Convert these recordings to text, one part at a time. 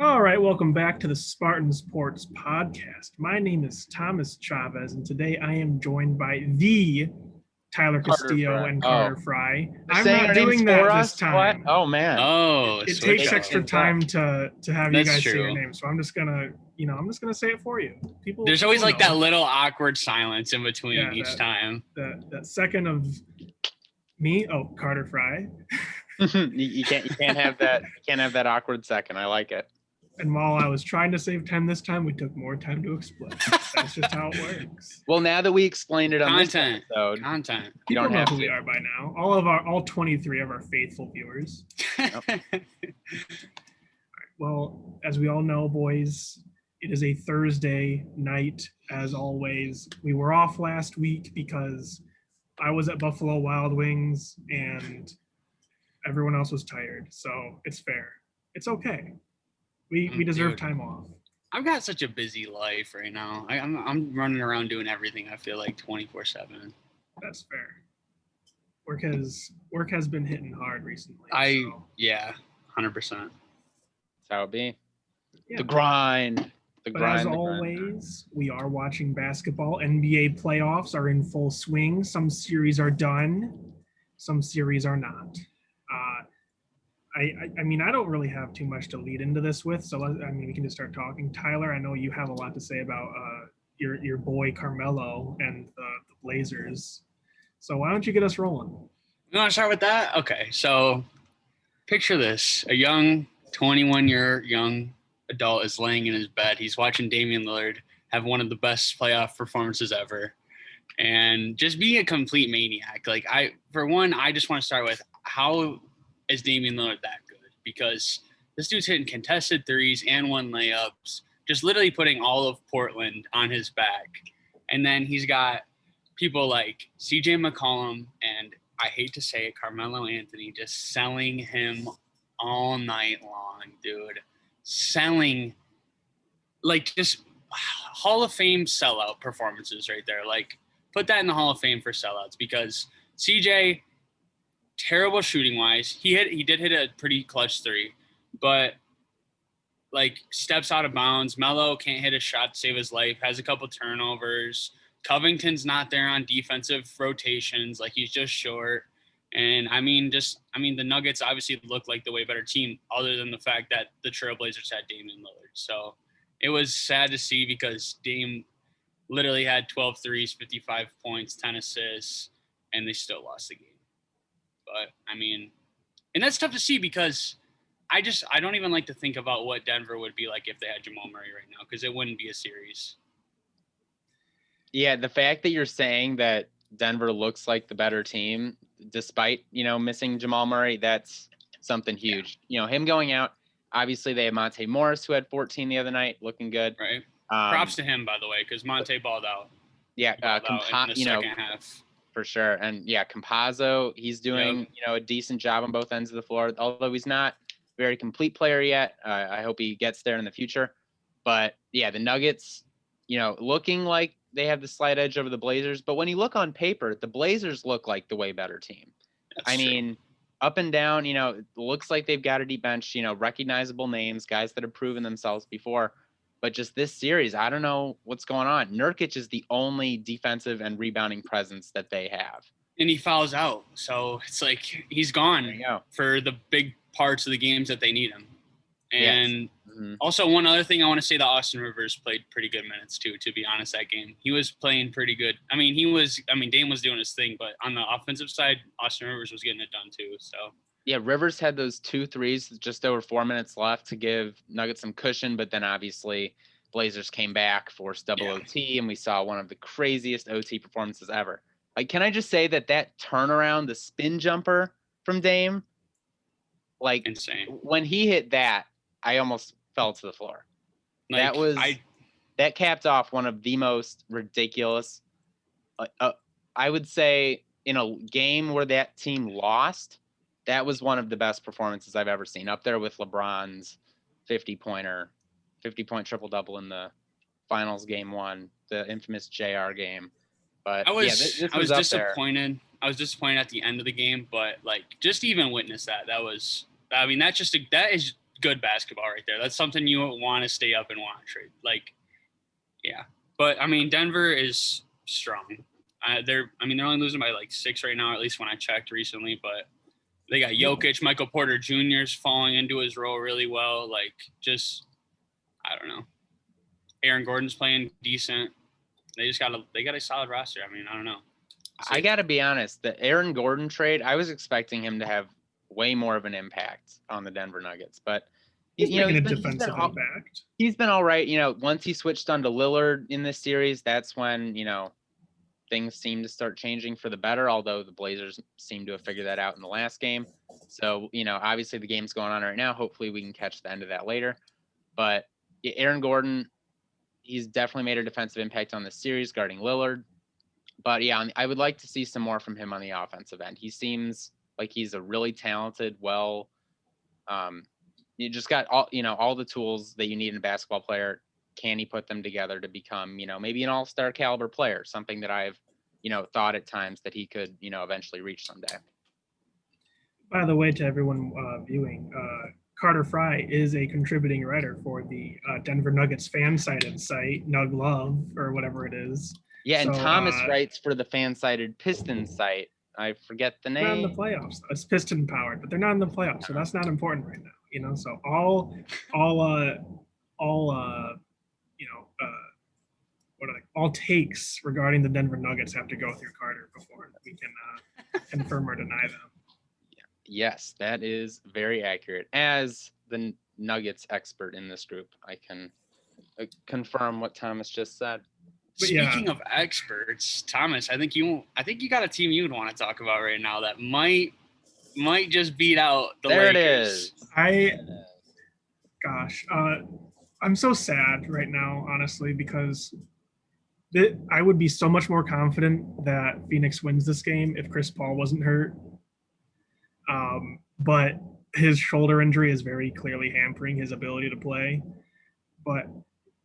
All right, welcome back to the Spartan Sports Podcast. My name is Thomas Chavez, and today I am joined by the Tyler Carter Castillo Fry. and Oh, Carter Fry. you're I'm saying not our names doing for that this us? What? time. Oh man. Oh, It switch takes up. extra time to have you That's guys say your true. name, so I'm just gonna say it for you. There's always like know. that little awkward silence in between Yeah, each time. that second of me. Oh, Carter Fry. you can't have that. You can't have that awkward second. I like it. And while I was trying to save time this time, we took more time to explain. That's just how it works. Well, now that we explained it on Content. this episode, Content. you People don't know have who to. we are by now. All 23 of our faithful viewers. Well, as we all know, boys, it is a Thursday night, as always. We were off last week because I was at Buffalo Wild Wings and everyone else was tired. So it's fair. It's okay. We deserve time off. I've got such a busy life right now. I'm running around doing everything. I feel like 24/7. That's fair. Work has been hitting hard recently. Yeah, 100%. That's how it be. Yeah. The grind. But as always, we are watching basketball. NBA playoffs are in full swing. Some series are done. Some series are not. I mean, I don't really have too much to lead into this with, so we can just start talking. Tyler, I know you have a lot to say about your boy Carmelo and the Blazers. So why don't you get us rolling? You want to start with that? Okay, so picture this. A young 21-year young adult is laying in his bed. He's watching Damian Lillard have one of the best playoff performances ever and just being a complete maniac. Like, I just want to start with, how is Damian Lillard that good? Because this dude's hitting contested threes and one layups, just literally putting all of Portland on his back. And then he's got people like CJ McCollum and, I hate to say it, Carmelo Anthony, just selling him all night long, dude. Selling, like, just Hall of Fame sellout performances right there. Like, put that in the Hall of Fame for sellouts, because CJ, terrible shooting wise. He did hit a pretty clutch three, but like steps out of bounds. Melo can't hit a shot to save his life, has a couple turnovers. Covington's not there on defensive rotations. Like, he's just short. And the Nuggets obviously look like the way better team, other than the fact that the Trailblazers had Damian Lillard. So it was sad to see, because Dame literally had 12 threes, 55 points, 10 assists, and they still lost the game. But and that's tough to see, because I don't even like to think about what Denver would be like if they had Jamal Murray right now, because it wouldn't be a series. Yeah, the fact that you're saying that Denver looks like the better team, despite, missing Jamal Murray, that's something huge. Yeah. Him going out, obviously they have Monte Morris, who had 14 the other night, looking good. Right. Props to him, by the way, because Monte balled out. Yeah, out in the second half. For sure. And yeah, Campazzo, he's doing, a decent job on both ends of the floor, although he's not a very complete player yet. I hope he gets there in the future. But yeah, the Nuggets, looking like they have the slight edge over the Blazers. But when you look on paper, the Blazers look like the way better team. That's true. Up and down, it looks like they've got a deep bench, recognizable names, guys that have proven themselves before. But just this series, I don't know what's going on. Nurkic is the only defensive and rebounding presence that they have. And he fouls out. So it's like he's gone for the big parts of the games that they need him. And also, one other thing I want to say, that Austin Rivers played pretty good minutes too, to be honest, that game. He was playing pretty good. Dame was doing his thing, but on the offensive side, Austin Rivers was getting it done too. So yeah, Rivers had those 2 threes, just over 4 minutes left to give Nuggets some cushion, but then obviously Blazers came back, forced double OT, and we saw one of the craziest OT performances ever. Like, can I just say that turnaround, the spin jumper from Dame, like, insane. When he hit that, I almost fell to the floor. Like, that capped off one of the most ridiculous, I would say, in a game where that team lost, that was one of the best performances I've ever seen, up there with LeBron's 50-point triple-double in the finals game 1, the infamous JR game. But I was disappointed. I was disappointed at the end of the game, but like, just even witness that was, that is good basketball right there. That's something you want to stay up and watch, right? Like, yeah. But I mean, Denver is strong. They're only losing by like 6 right now, at least when I checked recently. But they got Jokic, Michael Porter Jr.'s falling into his role really well. Like, just I don't know. Aaron Gordon's playing decent. They got a solid roster. I mean, I don't know. I got to be honest, the Aaron Gordon trade, I was expecting him to have way more of an impact on the Denver Nuggets, but he's making a defensive impact. He's been all right. Once he switched on to Lillard in this series, that's when, things seem to start changing for the better, although the Blazers seem to have figured that out in the last game. So, obviously the game's going on right now. Hopefully we can catch the end of that later. But Aaron Gordon, he's definitely made a defensive impact on this series guarding Lillard. But yeah, I would like to see some more from him on the offensive end. He seems like he's a really talented, you just got all the tools that you need in a basketball player. Can he put them together to become, maybe an all-star caliber player, something that I've, thought at times that he could, eventually reach someday. By the way, to everyone viewing, Carter Fry is a contributing writer for the Denver Nuggets fan-sided site, Nug Love, or whatever it is. Yeah, and Thomas writes for the fan-sided Pistons site. I forget the name. Not in the playoffs. It's Piston powered, but they're not in the playoffs, so that's not important right now. So all takes regarding the Denver Nuggets have to go through Carter before we can confirm or deny them. Yes, that is very accurate. As the Nuggets expert in this group, I can confirm what Thomas just said. Speaking of experts, Thomas, I think you got a team you would want to talk about right now that might just beat out the Lakers. There it is. I'm so sad right now, honestly, because I would be so much more confident that Phoenix wins this game if Chris Paul wasn't hurt. But his shoulder injury is very clearly hampering his ability to play. But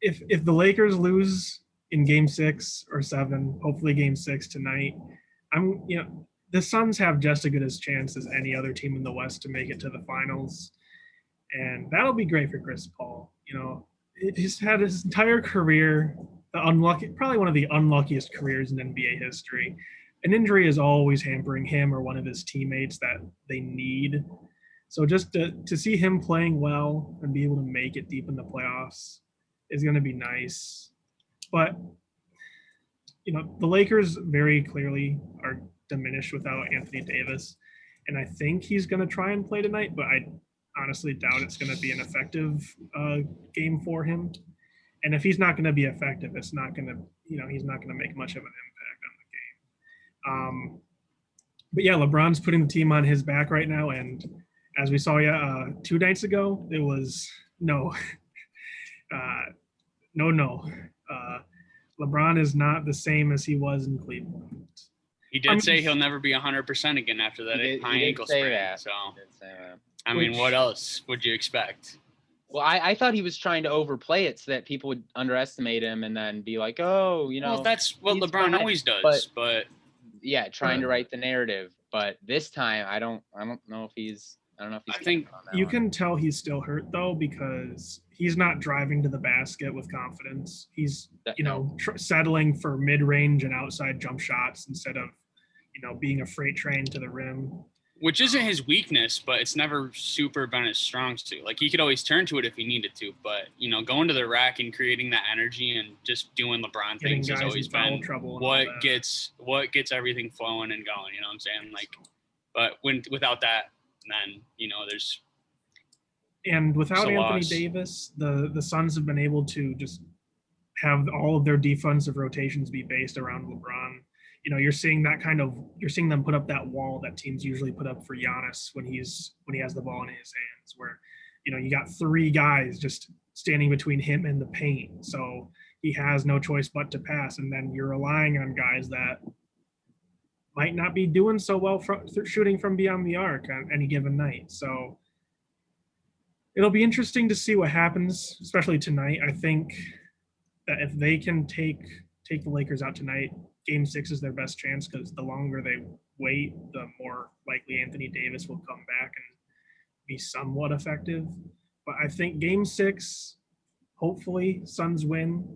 if the Lakers lose in game 6 or 7, hopefully game 6 tonight, the Suns have just as good a chance as any other team in the West to make it to the finals. And that'll be great for Chris Paul. He's had his entire career, probably one of the unluckiest careers in NBA history. An injury is always hampering him or one of his teammates that they need. So just to see him playing well and be able to make it deep in the playoffs is going to be nice. But, the Lakers very clearly are diminished without Anthony Davis. And I think he's going to try and play tonight, but I honestly doubt it's going to be an effective game for him. And if he's not going to be effective, it's not going to, he's not going to make much of an impact on the game. But yeah, LeBron's putting the team on his back right now. And as we saw 2 nights ago, it was no. LeBron is not the same as he was in Cleveland. He did say he'll never be 100% again after that high ankle sprain. So, I mean, what else would you expect? Well, I thought he was trying to overplay it so that people would underestimate him and then be like, oh, Well, that's what LeBron always does. But yeah, trying to write the narrative. But this time, I don't know if he's. I think you can tell he's still hurt though, because he's not driving to the basket with confidence. He's settling for mid-range and outside jump shots instead of being a freight train to the rim, which isn't his weakness, but it's never super been his strong suit. Like, he could always turn to it if he needed to, but going to the rack and creating that energy and just doing LeBron things has always been what gets everything flowing and going. You know what I'm saying? Like, but without that, then there's. And without Anthony Davis, the Suns have been able to just have all of their defensive rotations be based around LeBron. You're seeing them put up that wall that teams usually put up for Giannis when he has the ball in his hands, where you got 3 guys just standing between him and the paint, so he has no choice but to pass, and then you're relying on guys that might not be doing so well shooting from beyond the arc on any given night. So it'll be interesting to see what happens, especially tonight. I think that if they can take the Lakers out tonight, Game 6 is their best chance, because the longer they wait, the more likely Anthony Davis will come back and be somewhat effective. But I think Game 6, hopefully Suns win.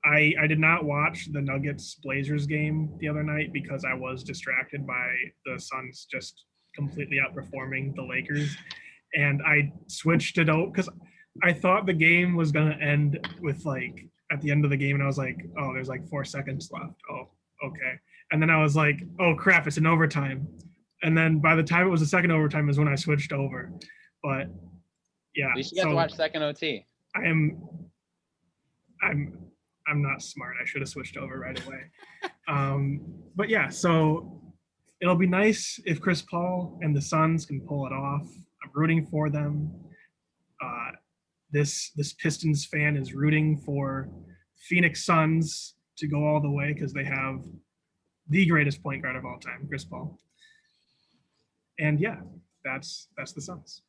I did not watch the Nuggets-Blazers game the other night because I was distracted by the Suns just completely outperforming the Lakers. And I switched it out because I thought the game was going to end with like at the end of the game. And I was like, oh, there's like 4 seconds left. Oh, okay. And then I was like, oh, crap, it's an overtime. And then by the time it was the second overtime is when I switched over. But yeah. At least you got to watch second OT. I'm not smart. I should have switched over right away. But yeah, so it'll be nice if Chris Paul and the Suns can pull it off. I'm rooting for them. This Pistons fan is rooting for Phoenix Suns to go all the way because they have the greatest point guard of all time, Chris Paul. And yeah, that's the Suns.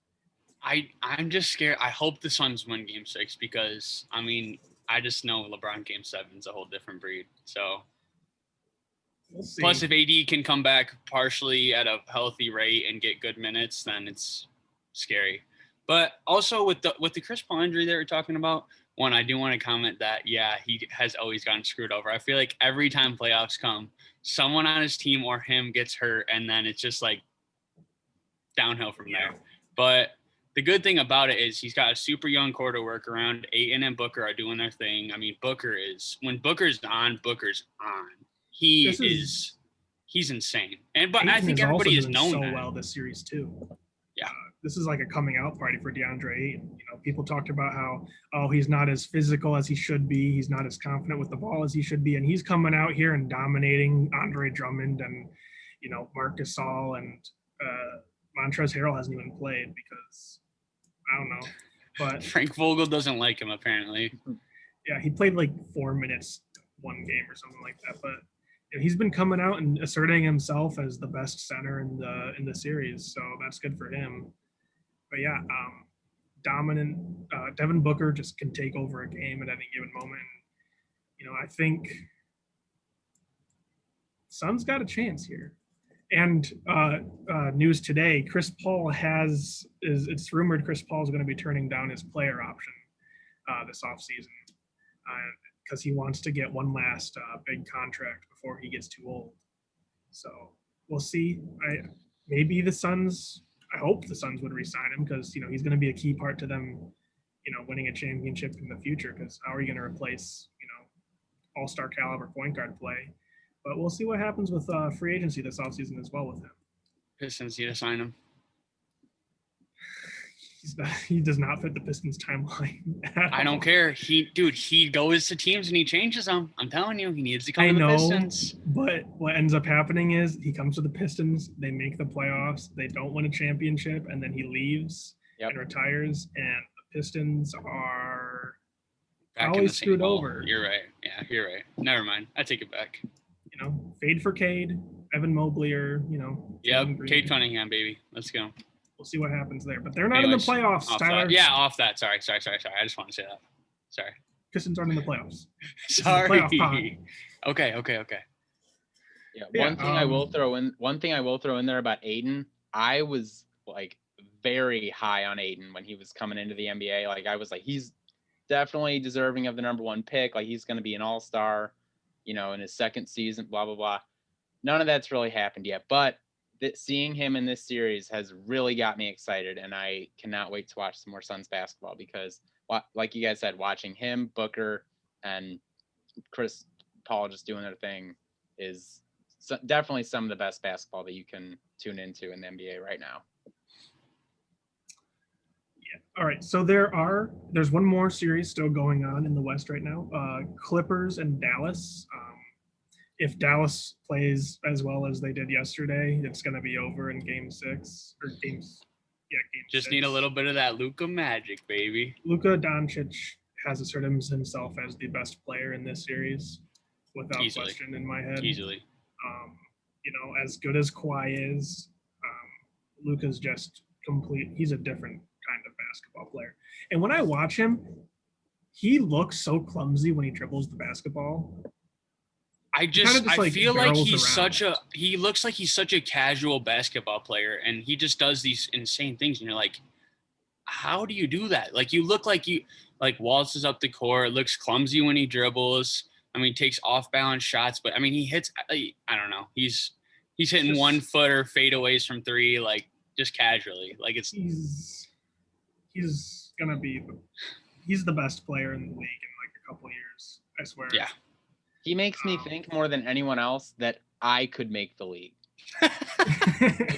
I'm just scared. I hope the Suns win Game 6 because, I mean, I just know LeBron Game 7 is a whole different breed. So, we'll see. Plus, if AD can come back partially at a healthy rate and get good minutes, then it's scary. But also with the Chris Paul injury that we're talking about, one, I do want to comment that, yeah, he has always gotten screwed over. I feel like every time playoffs come, someone on his team or him gets hurt, and then it's just like downhill from there. But the good thing about it is he's got a super young core to work around. Ayton and Booker are doing their thing. I mean, when Booker's on, Booker's on. He's insane. But Ayton I think everybody has known so that. well this series too. Yeah. This is like a coming out party for DeAndre Ayton. You know, people talked about how, he's not as physical as he should be. He's not as confident with the ball as he should be. And he's coming out here and dominating Andre Drummond and, you know, Marc Gasol and Montrezl Harrell hasn't even played because I don't know. But Frank Vogel doesn't like him apparently. Yeah, he played like 4 minutes one game or something like that. But you know, he's been coming out and asserting himself as the best center in the series, so that's good for him. But yeah, dominant. Devin Booker just can take over a game at any given moment. You know, I think Suns got a chance here. And news today, Chris Paul it's rumored Chris Paul is going to be turning down his player option this offseason because he wants to get one last big contract before he gets too old. So we'll see. I hope the Suns would re-sign him because, you know, he's going to be a key part to them, you know, winning a championship in the future because how are you going to replace, you know, all-star caliber point guard play? But we'll see what happens with free agency this offseason as well with him. Pistons need to sign him. He does not fit the Pistons timeline. I don't care. He goes to teams and he changes them. I'm telling you, he needs to come to the Pistons. But what ends up happening is he comes to the Pistons, they make the playoffs, they don't win a championship, and then he leaves and retires, and the Pistons are always screwed over. You're right. Yeah, you're right. Never mind. I take it back. You know, fade for Cade, Evan Mobley, or, you know. Yep, Cade Cunningham, baby. Let's go. We'll see what happens there. But they're not in the playoffs, Tyler. Yeah, off that. Sorry. I just want to say that. Sorry. Pistons aren't in the playoffs. Sorry. Okay. Yeah, one thing I will throw in there about Ayton, I was like very high on Ayton when he was coming into the NBA. Like I was like, he's definitely deserving of the number 1 pick. Like he's going to be an all-star, you know, in his second season, blah, blah, blah. None of that's really happened yet, but seeing him in this series has really got me excited, and I cannot wait to watch some more Suns basketball because, like you guys said, watching him, Booker, and Chris Paul just doing their thing is definitely some of the best basketball that you can tune into in the NBA right now. Yeah. All right. So there's one more series still going on in the West right now. Clippers and Dallas. If Dallas plays as well as they did yesterday, it's going to be over in Game 6 or games. Yeah, Game 6. Just need a little bit of that Luka magic, baby. Luka Doncic has asserted himself as the best player in this series, without question in my head. Easily. You know, as good as Kawhi is, Luka's just complete. He's a different kind of basketball player. And when I watch him, he looks so clumsy when he dribbles the basketball. I feel like he looks like he's such a casual basketball player, and he just does these insane things, and you're like, how do you do that? Like, you look like waltzes up the court, looks clumsy when he dribbles. I mean, takes off-balance shots, but I mean, he hits. I don't know. He's hitting Just, 1-footer fadeaways from three, like just casually. Like it's. He's gonna be. He's the best player in the league in like a couple years. I swear. Yeah. He makes me think more than anyone else that I could make the league.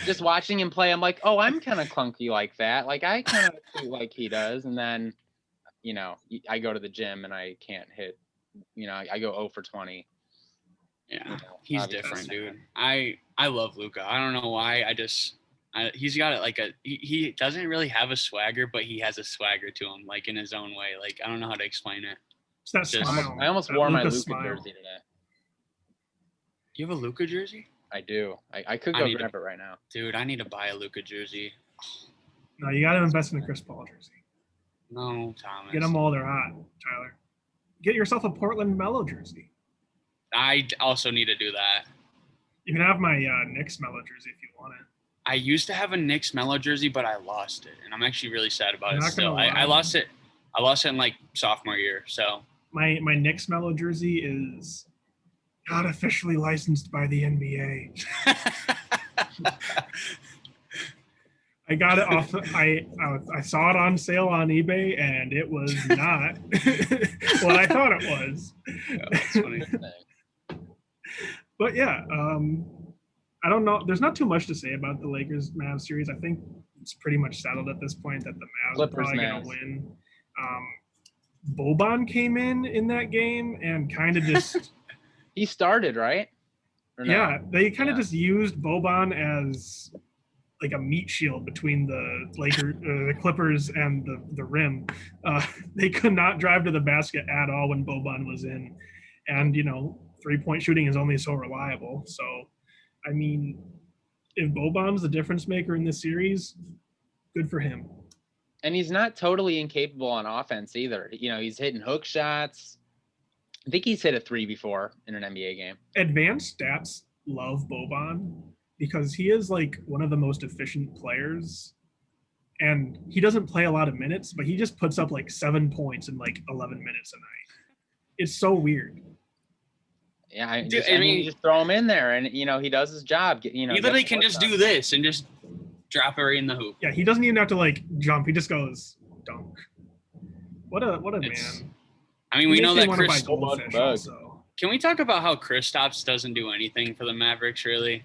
Just watching him play, I'm like, oh, I'm kind of clunky like that. Like I kind of shoot like he does, and then, I go to the gym and I can't hit. I go 0 for 20. Yeah, he's different, dude. I love Luka. I don't know why. He's got it like he doesn't really have a swagger, but he has a swagger to him, like in his own way. Like I don't know how to explain it. It's that smile. I almost wore my Luka jersey today. You have a Luka jersey? I do. I could go grab it right now. Dude, I need to buy a Luka jersey. No, you got to invest in a Chris Paul jersey. No, Thomas. Get them while they're hot, Tyler. Get yourself a Portland Mellow jersey. I also need to do that. You can have my Knicks Mellow jersey if you want it. I used to have a Knicks Mellow jersey, but I lost it, and I'm actually really sad about it still. I lost it. I lost it in like sophomore year. So my Knicks Mellow jersey is not officially licensed by the NBA. I got it off. I saw it on sale on eBay, and it was not what I thought it was. Yeah, that's funny. But yeah, I don't know. There's not too much to say about the Lakers-Mavs series. I think it's pretty much settled at this point that the Mavs are probably going to win. Boban came in that game and kind of just. He started, right? No? Yeah, they kind of just used Boban as like a meat shield between the Clippers and the rim. They could not drive to the basket at all when Boban was in, and 3-point shooting is only so reliable. So, I mean, if Boban's the difference maker in this series, good for him. And he's not totally incapable on offense either. He's hitting hook shots. I think he's hit a 3 before in an NBA game. Advanced stats love Boban because he is like one of the most efficient players, and he doesn't play a lot of minutes, but he just puts up like 7 points in like 11 minutes a night. It's so weird. Yeah, I mean, you just throw him in there, and he does his job. He literally can just do this and just drop her in the hoop. Yeah, he doesn't even have to like jump. He just goes dunk. What a man. I mean, we know that Chris. Can we talk about how Kristaps doesn't do anything for the Mavericks, really?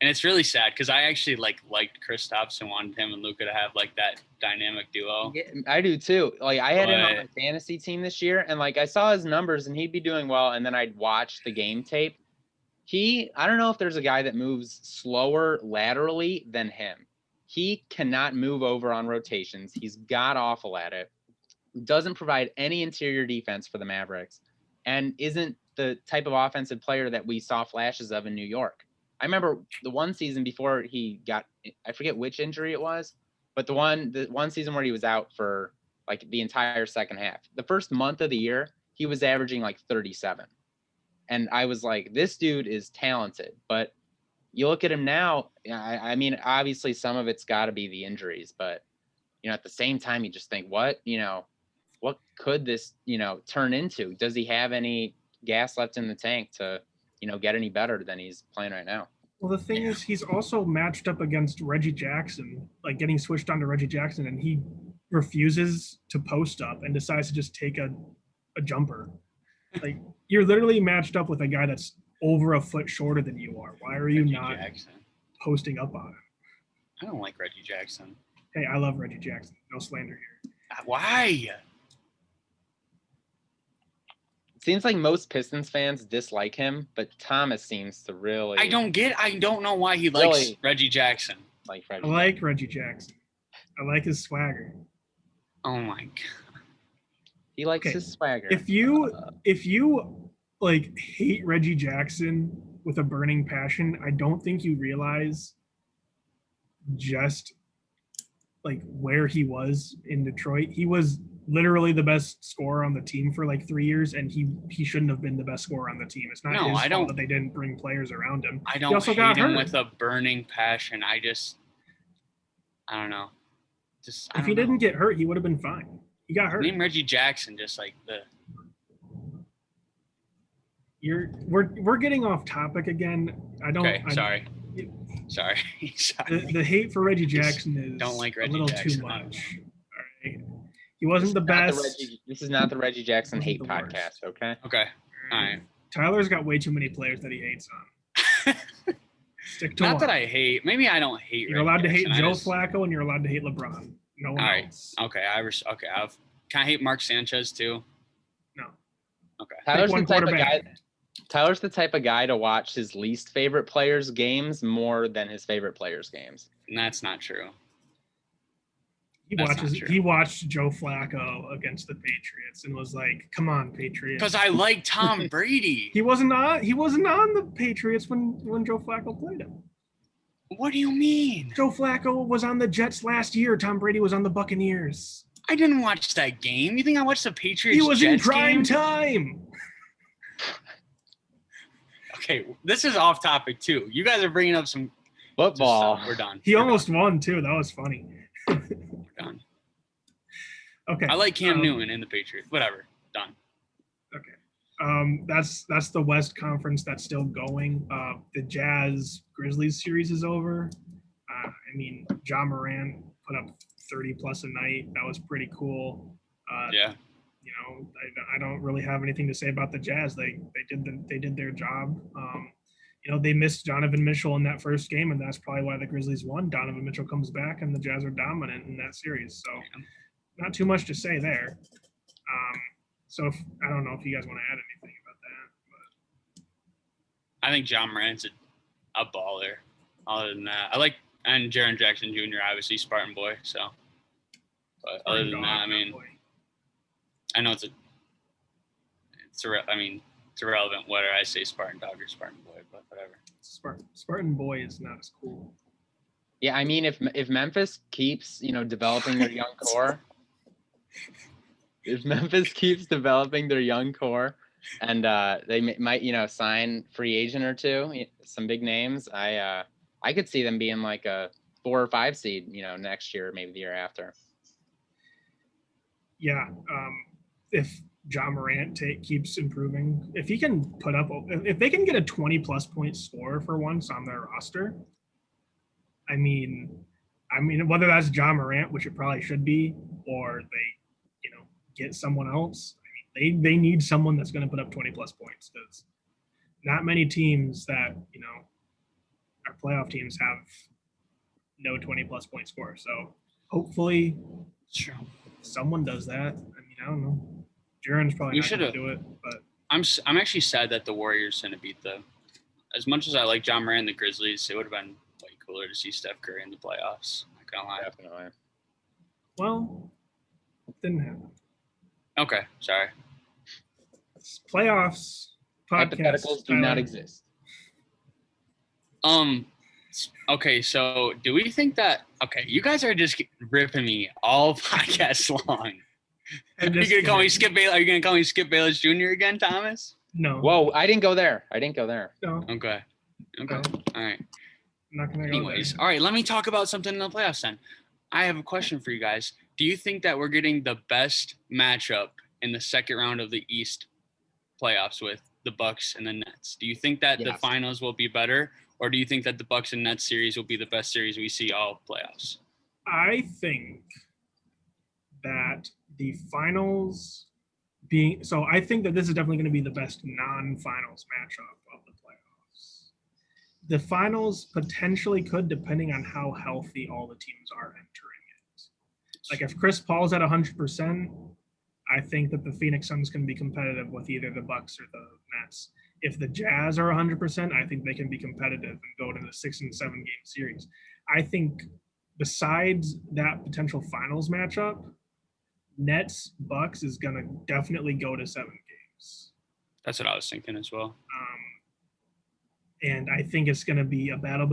And it's really sad because I actually liked Kristaps and wanted him and Luka to have like that dynamic duo. Yeah, I do too. Like I had him on my fantasy team this year, and like I saw his numbers and he'd be doing well, and then I'd watch the game tape. I don't know if there's a guy that moves slower laterally than him. He cannot move over on rotations. He's god awful at it. Doesn't provide any interior defense for the Mavericks, and isn't the type of offensive player that we saw flashes of in New York. I remember the one season before he got, I forget which injury it was, but the one season where he was out for like the entire second half. The first month of the year, he was averaging like 37. And I was like, this dude is talented. But you look at him now, I mean, obviously some of it's got to be the injuries, but, at the same time, you just think, what could this, turn into? Does he have any gas left in the tank to, get any better than he's playing right now? Well, the thing is, he's also matched up against Reggie Jackson, like getting switched on to Reggie Jackson, and he refuses to post up and decides to just take a jumper. Like, you're literally matched up with a guy that's over a foot shorter than you are. Why are you not posting up on him? I don't like Reggie Jackson. Hey, I love Reggie Jackson. No slander here. Why? Seems like most Pistons fans dislike him, but Thomas seems to really. I don't know why he likes Reggie Jackson. I like Reggie Jackson. I like his swagger. Oh my god. He likes his swagger. If you like hate Reggie Jackson with a burning passion, I don't think you realize just like where he was in Detroit. He was literally the best scorer on the team for like 3 years, and he shouldn't have been the best scorer on the team. It's not his fault that they didn't bring players around him. I don't hate him with a burning passion. I don't know. If he didn't get hurt, he would have been fine. He got hurt. Name Reggie Jackson, just like the. We're getting off topic again. Sorry. The hate for Reggie Jackson is don't like Reggie a little Jackson. too much. All right. He wasn't the best. This is not the Reggie Jackson hate podcast, okay? Okay. All right. Tyler's got way too many players that he hates on. Stick to Not one. that I hate. Maybe I don't hate. You're allowed to hate Joe Flacco and you're allowed to hate LeBron. No one else. Okay. Can I hate Mark Sanchez too? No. Okay. Tyler's the type of guy to watch his least favorite players' games more than his favorite players' games. And that's not true. He watched Joe Flacco against the Patriots and was like, "Come on, Patriots!" Because I like Tom Brady. He wasn't on the Patriots when Joe Flacco played him. What do you mean? Joe Flacco was on the Jets last year. Tom Brady was on the Buccaneers. I didn't watch that game. You think I watched the Patriots? He was Jets in prime game? time. Okay, this is off topic too. You guys are bringing up some football. We're done. He almost won too. That was funny. We're done. Okay. I like Cam Newton in the Patriots. Whatever. Done. Okay. That's the West Conference that's still going. The Jazz Grizzlies series is over. Ja Morant put up 30 plus a night. That was pretty cool. Yeah. I don't really have anything to say about the Jazz. They did their job. They missed Donovan Mitchell in that first game, and that's probably why the Grizzlies won. Donovan Mitchell comes back, and the Jazz are dominant in that series. So, not too much to say there. I don't know if you guys want to add anything about that. But I think Ja Morant's a baller. Other than that, and Jaren Jackson Jr. obviously Spartan boy. So, but other than that, I know it's irrelevant whether I say Spartan dog or Spartan boy, but whatever. Spartan boy is not as cool. Yeah, if Memphis keeps developing their young core, and they might sign free agent or two, some big names, I could see them being like a 4 or 5 seed, next year, maybe the year after. Yeah, if Ja Morant keeps improving, if he can if they can get a 20 plus point scorer for once on their roster, I mean, whether that's Ja Morant, which it probably should be, or they, get someone else. They need someone that's going to put up 20 plus points, because not many teams that our playoff teams have no 20 plus point score. So hopefully, someone does that. I don't know. Jaren's probably not going to do it, but I'm actually sad that the Warriors didn't beat them. As much as I like Ja Morant and the Grizzlies, it would have been way cooler to see Steph Curry in the playoffs. Not gonna lie. Definitely. Well, it didn't happen. Okay, sorry. Playoffs. Hypotheticals do not exist. Okay, so do we think that? Okay, you guys are just ripping me all podcast long. Are you gonna call me Skip Bayless? Are you gonna call me Skip Bayless Jr. again, Thomas? No. Whoa, I didn't go there. No. Okay. No. All right. I'm not gonna go Anyways, there. all right. Let me talk about something in the playoffs then. I have a question for you guys. Do you think that we're getting the best matchup in the second round of the East playoffs with the Bucks and the Nets? Do you think that the finals will be better, or do you think that the Bucks and Nets series will be the best series we see all playoffs? I think that the finals I think that this is definitely going to be the best non-finals matchup of the playoffs. The finals potentially could, depending on how healthy all the teams are entering it. Like if Chris Paul's at 100%, I think that the Phoenix Suns can be competitive with either the Bucks or the Nets. If the Jazz are 100%, I think they can be competitive and go to the 6 and 7 game series. I think besides that potential finals matchup, Nets Bucks is going to definitely go to 7 games. That's what I was thinking as well. And I think it's going to be a battle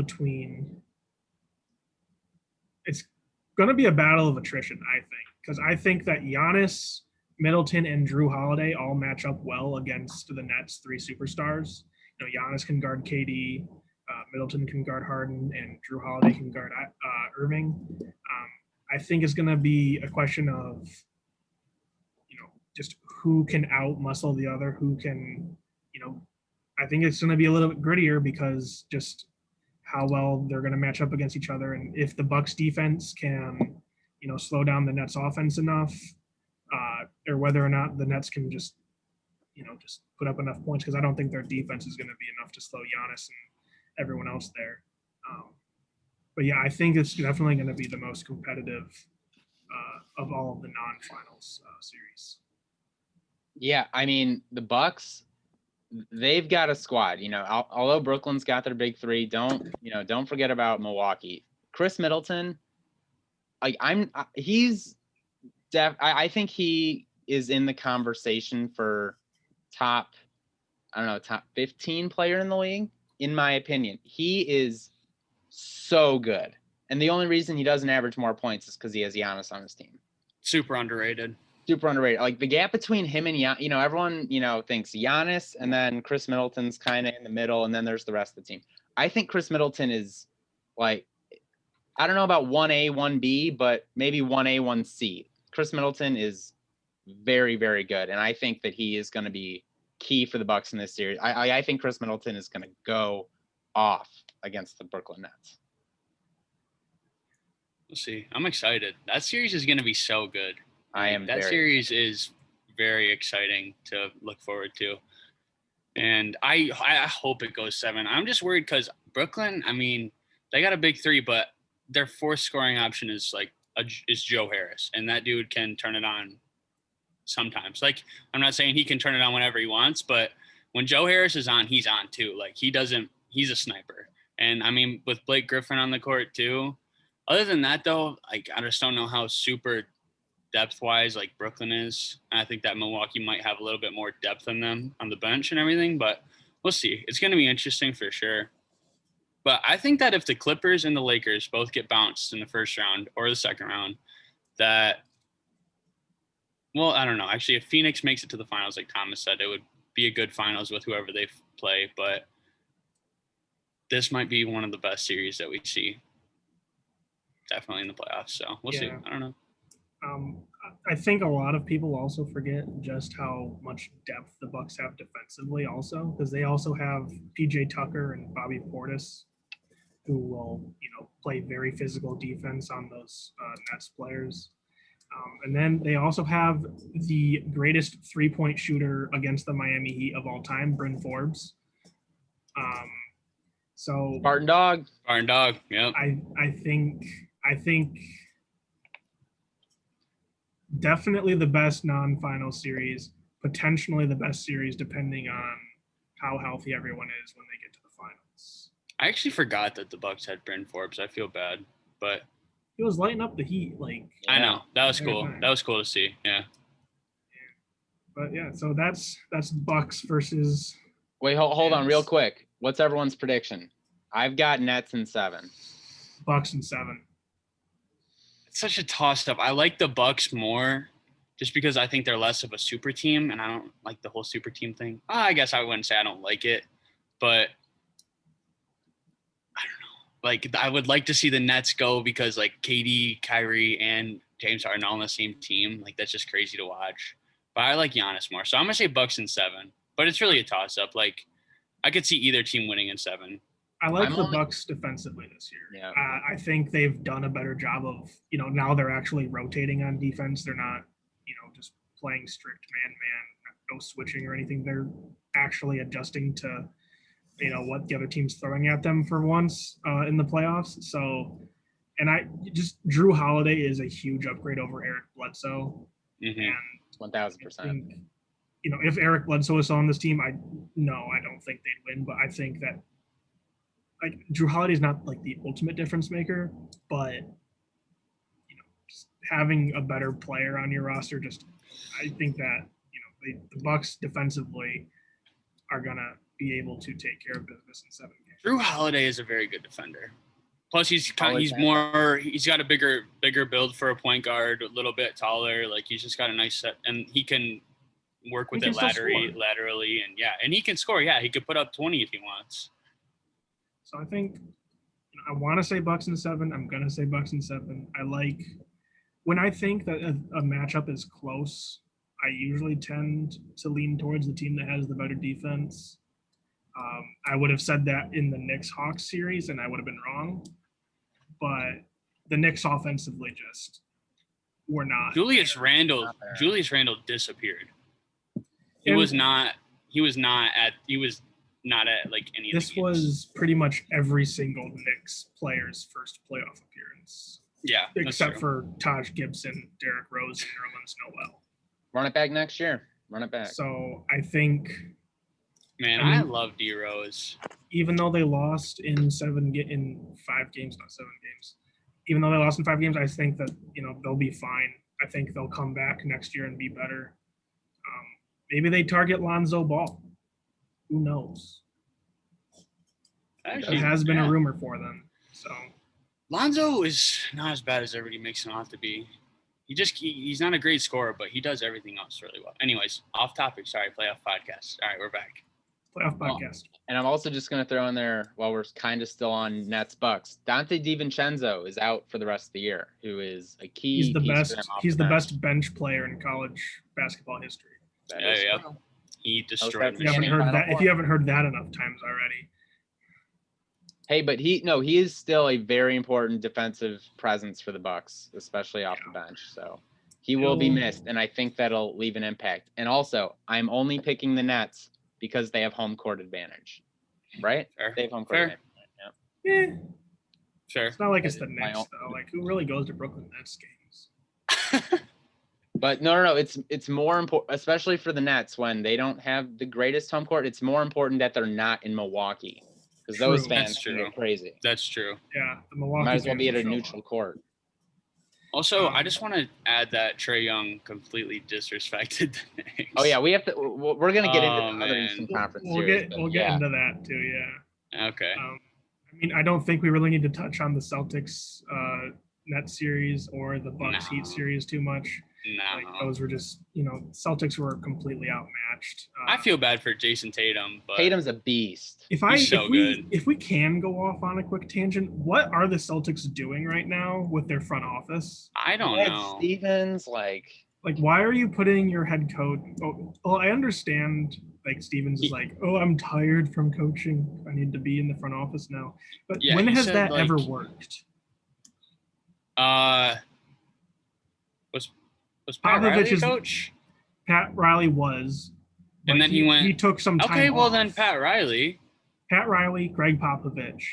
it's going to be a battle of attrition, I think. Because I think that Giannis, Middleton, and Drew Holiday all match up well against the Nets' 3 superstars. Giannis can guard KD, Middleton can guard Harden, and Drew Holiday can guard Irving. I think it's going to be a question of, just who can out muscle the other, who can, I think it's going to be a little bit grittier because just how well they're going to match up against each other. And if the Bucks defense can, slow down the Nets offense enough, or whether or not the Nets can just put up enough points, because I don't think their defense is going to be enough to slow Giannis and everyone else there. But yeah, I think it's definitely going to be the most competitive of all of the non-finals series. Yeah, I mean, the Bucks, they've got a squad. Although Brooklyn's got their big three, don't forget about Milwaukee. Chris Middleton, I think he is in the conversation for top 15 player in the league, in my opinion. He is so good. And the only reason he doesn't average more points is because he has Giannis on his team. Super underrated. Like the gap between him and Giannis, everyone, thinks Giannis and then Chris Middleton's kind of in the middle. And then there's the rest of the team. I think Chris Middleton is like, I don't know about 1A, 1B, but maybe 1A, 1C. Chris Middleton is very, very good. And I think that he is going to be key for the Bucks in this series. I think Chris Middleton is going to go off against the Brooklyn Nets. We'll see. I'm excited. That series is going to be so good. That series is very exciting to look forward to. And I hope it goes 7. I'm just worried because Brooklyn, I mean, they got a big three, but their fourth scoring option is is Joe Harris. And that dude can turn it on sometimes. Like, I'm not saying he can turn it on whenever he wants, but when Joe Harris is on, he's on too. Like, he's a sniper. And I mean, with Blake Griffin on the court too. Other than that though, like, I just don't know how super depth-wise, like Brooklyn is. And I think that Milwaukee might have a little bit more depth than them on the bench and everything, but we'll see. It's going to be interesting for sure. But I think that if the Clippers and the Lakers both get bounced in the first round or the second round, I don't know. Actually, if Phoenix makes it to the finals, like Thomas said, it would be a good finals with whoever they play. But this might be one of the best series that we see. Definitely in the playoffs. So we'll see. I don't know. I think a lot of people also forget just how much depth the Bucks have defensively also, because they also have PJ Tucker and Bobby Portis, who will, play very physical defense on those Nets players. And then they also have the greatest three-point shooter against the Miami Heat of all time, Bryn Forbes. So Spartan Dog. Yeah. I think definitely the best non-final series, potentially the best series, depending on how healthy everyone is when they get to the finals. I actually forgot that the Bucks had Bryn Forbes. I feel bad, but he was lighting up the Heat. I know, that was cool. That was cool to see. Yeah. But yeah, so that's Bucks versus. Wait, hold on, real quick. What's everyone's prediction? I've got Nets in 7. Bucks in 7. It's such a toss-up. I like the Bucks more just because I think they're less of a super team, and I don't like the whole super team thing. I guess I wouldn't say I don't like it, but I don't know. Like, I would like to see the Nets go because, like, KD, Kyrie, and James Harden all on the same team. Like, that's just crazy to watch. But I like Giannis more. So I'm going to say Bucks in 7. But it's really a toss-up. Like, I could see either team winning in 7. I like the Bucks defensively this year. Yeah. I think they've done a better job of, now they're actually rotating on defense. They're not, just playing strict man-man, no switching or anything. They're actually adjusting to, what the other team's throwing at them for once in the playoffs. So, and Drew Holiday is a huge upgrade over Eric Bledsoe. Mm-hmm. And 1,000%. If Eric Bledsoe was on this team, I don't think they'd win, but I think that, like, Drew Holiday is not like the ultimate difference maker, but just having a better player on your roster, I think that the Bucks defensively are gonna be able to take care of business in 7 games. Drew Holiday is a very good defender. Plus, he's got a bigger build for a point guard, a little bit taller. Like, he's just got a nice set, and he can work with it laterally, and he can score. Yeah, he could put up 20 if he wants. So I think I want to say Bucks in 7. I'm gonna say Bucks in 7. I like when I think that a matchup is close, I usually tend to lean towards the team that has the better defense. I would have said that in the Knicks-Hawks series, and I would have been wrong. But the Knicks offensively just were not. Julius Randle disappeared. He was not at like any of the games. This was pretty much every single Knicks player's first playoff appearance. Yeah, except for Taj Gibson, Derrick Rose, and Nerlens Noel. Run it back next year. Run it back. So I think. Man, I love D Rose. Even though they lost in 5 games, not 7 games. Even though they lost in 5 games, I think that they'll be fine. I think they'll come back next year and be better. Maybe they target Lonzo Ball. Who knows? Actually, there has been a rumor for them. So Lonzo is not as bad as everybody makes him out to be. He's not a great scorer, but he does everything else really well. Anyways, off topic. Sorry, playoff podcast. All right, we're back. Playoff podcast. And I'm also just going to throw in there, while we're kind of still on Nets Bucks, Dante DiVincenzo is out for the rest of the year, who is a key. He's the best. He's the best bench player in college basketball history. Yeah. He destroyed. If you haven't heard that enough times already. Hey, but he is still a very important defensive presence for the Bucks, especially off the bench. So he will be missed, and I think that'll leave an impact. And also, I'm only picking the Nets because they have home court advantage, right? Fair. They have home court advantage. Yeah. Sure. It's not like it's the Knicks though. Like, who really goes to Brooklyn Nets games? But no. It's more important, especially for the Nets when they don't have the greatest home court. It's more important that they're not in Milwaukee because those fans are crazy. That's true. Yeah, the Milwaukee might as well be at a neutral court. Also, I just want to add that Trae Young completely disrespected the Knicks. Oh yeah, we have to. We're gonna get into the other Eastern Conference series. We'll get into that too. Yeah. Okay. I mean, I don't think we really need to touch on the Celtics Nets series or the Bucks Heat series too much. No. Those were just, Celtics were completely outmatched. I feel bad for Jason Tatum, but Tatum's a beast. If we can go off on a quick tangent, what are the Celtics doing right now with their front office? I don't know. Stevens, like why are you putting your head coach? Well, I understand. Like Stevens is I'm tired from coaching. I need to be in the front office now. But when has that ever worked? Was Pat Riley coach? Pat Riley was. And then he went. He took some time. Okay, well off. then Pat Riley, Greg Popovich.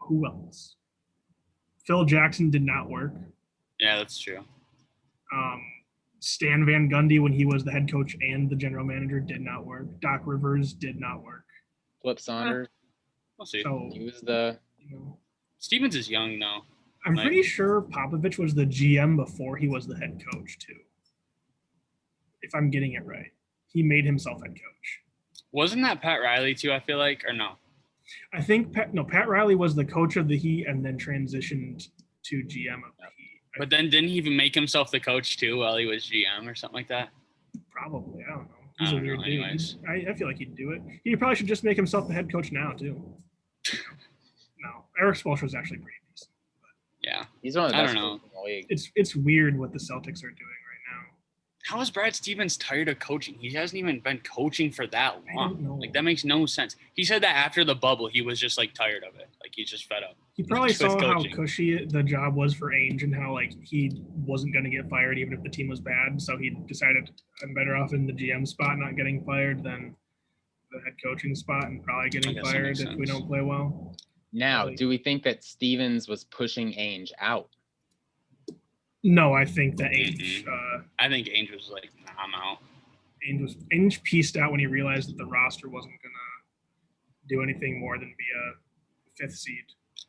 Who else? Phil Jackson did not work. Yeah, that's true. Stan Van Gundy, when he was the head coach and the general manager, did not work. Doc Rivers did not work. Flip Saunders. We'll see. So, he was the. Stevens is young though. I'm pretty sure Popovich was the GM before he was the head coach too. If I'm getting it right, he made himself head coach. Wasn't that Pat Riley too? I feel like, or no? I think Pat Riley was the coach of the Heat and then transitioned to GM of the Heat. But then didn't he even make himself the coach too while he was GM or something like that? Probably. I don't know. He's a weird dude. I feel like he'd do it. He probably should just make himself the head coach now too. No, Eric Spoelstra is actually pretty decent. Yeah, he's one of the best. I don't know. In the league. It's weird what the Celtics are doing right now. How is Brad Stevens tired of coaching? He hasn't even been coaching for that long. I don't know. Like that makes no sense. He said that after the bubble, he was just tired of it. Like he's just fed up. He probably saw how cushy the job was for Ainge and how he wasn't going to get fired even if the team was bad. So he decided I'm better off in the GM spot, not getting fired, than the head coaching spot and probably getting fired if we don't play well. Now, do we think that Stevens was pushing Ainge out? No, I think that Ainge. I think Ainge was like, nah, I'm out. Ainge pieced out when he realized that the roster wasn't gonna do anything more than be a 5th seed.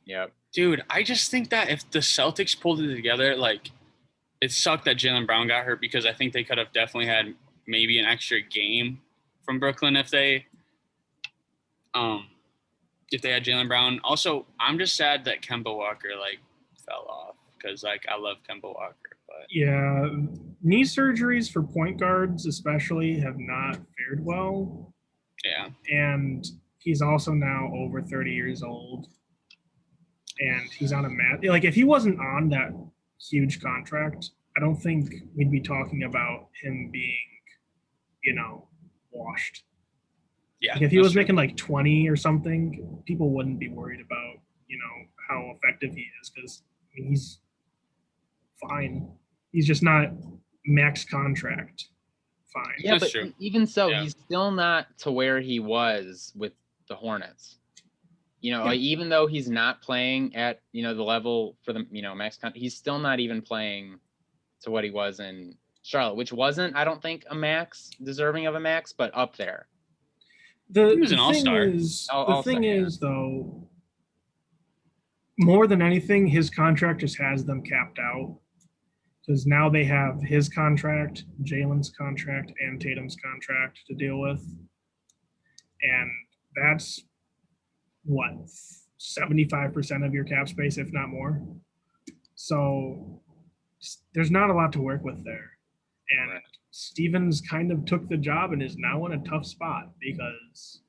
Yep. Dude, I just think that if the Celtics pulled it together, it sucked that Jaylen Brown got hurt because I think they could have definitely had maybe an extra game from Brooklyn if they had Jaylen Brown. Also, I'm just sad that Kemba Walker fell off because I love Kemba Walker. But yeah, knee surgeries for point guards especially have not fared well. Yeah, and he's also now over 30 years old, and he's on a mat. If he wasn't on that huge contract, I don't think we'd be talking about him being, washed. Yeah. Like if he was making like 20 or something, people wouldn't be worried about, how effective he is because he's fine. He's just not max contract. Fine. Yeah, That's but true. Even so, he's still not to where he was with the Hornets. Like, even though he's not playing at, the level for the, max contract, he's still not even playing to what he was in Charlotte, which wasn't, I don't think, a max, deserving of a max, but up there. He was an all-star. The thing is, though, more than anything, his contract just has them capped out. Because now they have his contract, Jalen's contract, and Tatum's contract to deal with. And that's, 75% of your cap space, if not more. So there's not a lot to work with there. And Stevens kind of took the job and is now in a tough spot because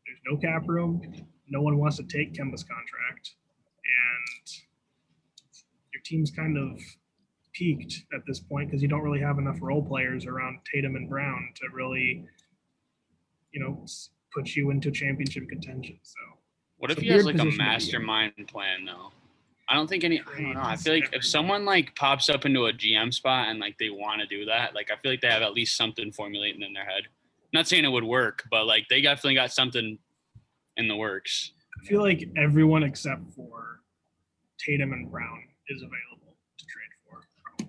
there's no cap room. No one wants to take Kemba's contract. And your team's kind of peaked at this point because you don't really have enough role players around Tatum and Brown to really, put you into championship contention. So what if he has like a mastermind plan though? I don't know. I feel like if someone like pops up into a GM spot and like they want to do that, like I feel like they have at least something formulating in their head. I'm not saying it would work, but like they definitely got something in the works. I feel like everyone except for Tatum and Brown is available to trade for,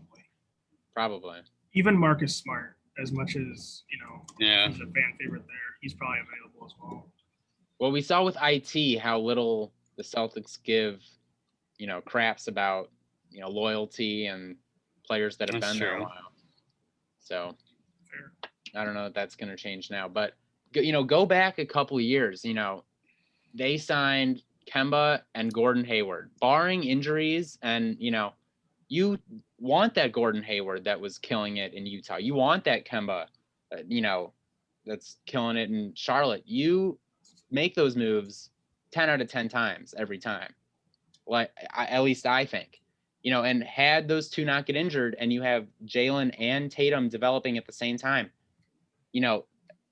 Probably. Even Marcus Smart, as much as, he's a fan favorite there, he's probably available as well. Well, we saw with IT how little the Celtics give, craps about, loyalty and players that have been there a while. So fair. I don't know if that's going to change now. But, go back a couple of years, they signed Kemba and Gordon Hayward, barring injuries. And, you want that Gordon Hayward that was killing it in Utah. You want that Kemba, that's killing it in Charlotte. You make those moves 10 out of 10 times every time. Like, at least I think, and had those two not get injured and you have Jalen and Tatum developing at the same time,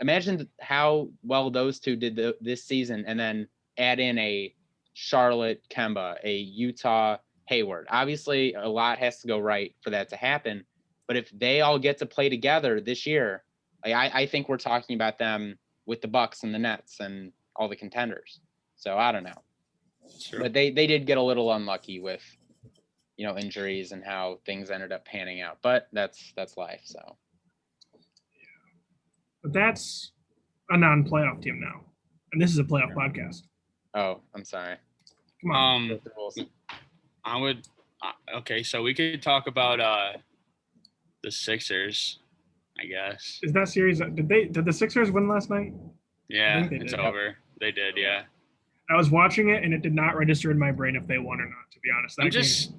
imagine how well those two did this season and then add in a Charlotte Kemba, a Utah Hayward. Obviously, a lot has to go right for that to happen. But if they all get to play together this year, I think we're talking about them with the Bucks and the Nets and all the contenders. So I don't know. Sure. But they did get a little unlucky with, injuries and how things ended up panning out. But that's life. So. But that's a non-playoff team now, and this is a playoff podcast. Oh, I'm sorry. Come on. Okay, so we could talk about the Sixers, I guess. Is that series? Did the Sixers win last night? Yeah, it's over. They did, yeah. I was watching it, and it did not register in my brain if they won or not, to be honest. I'm just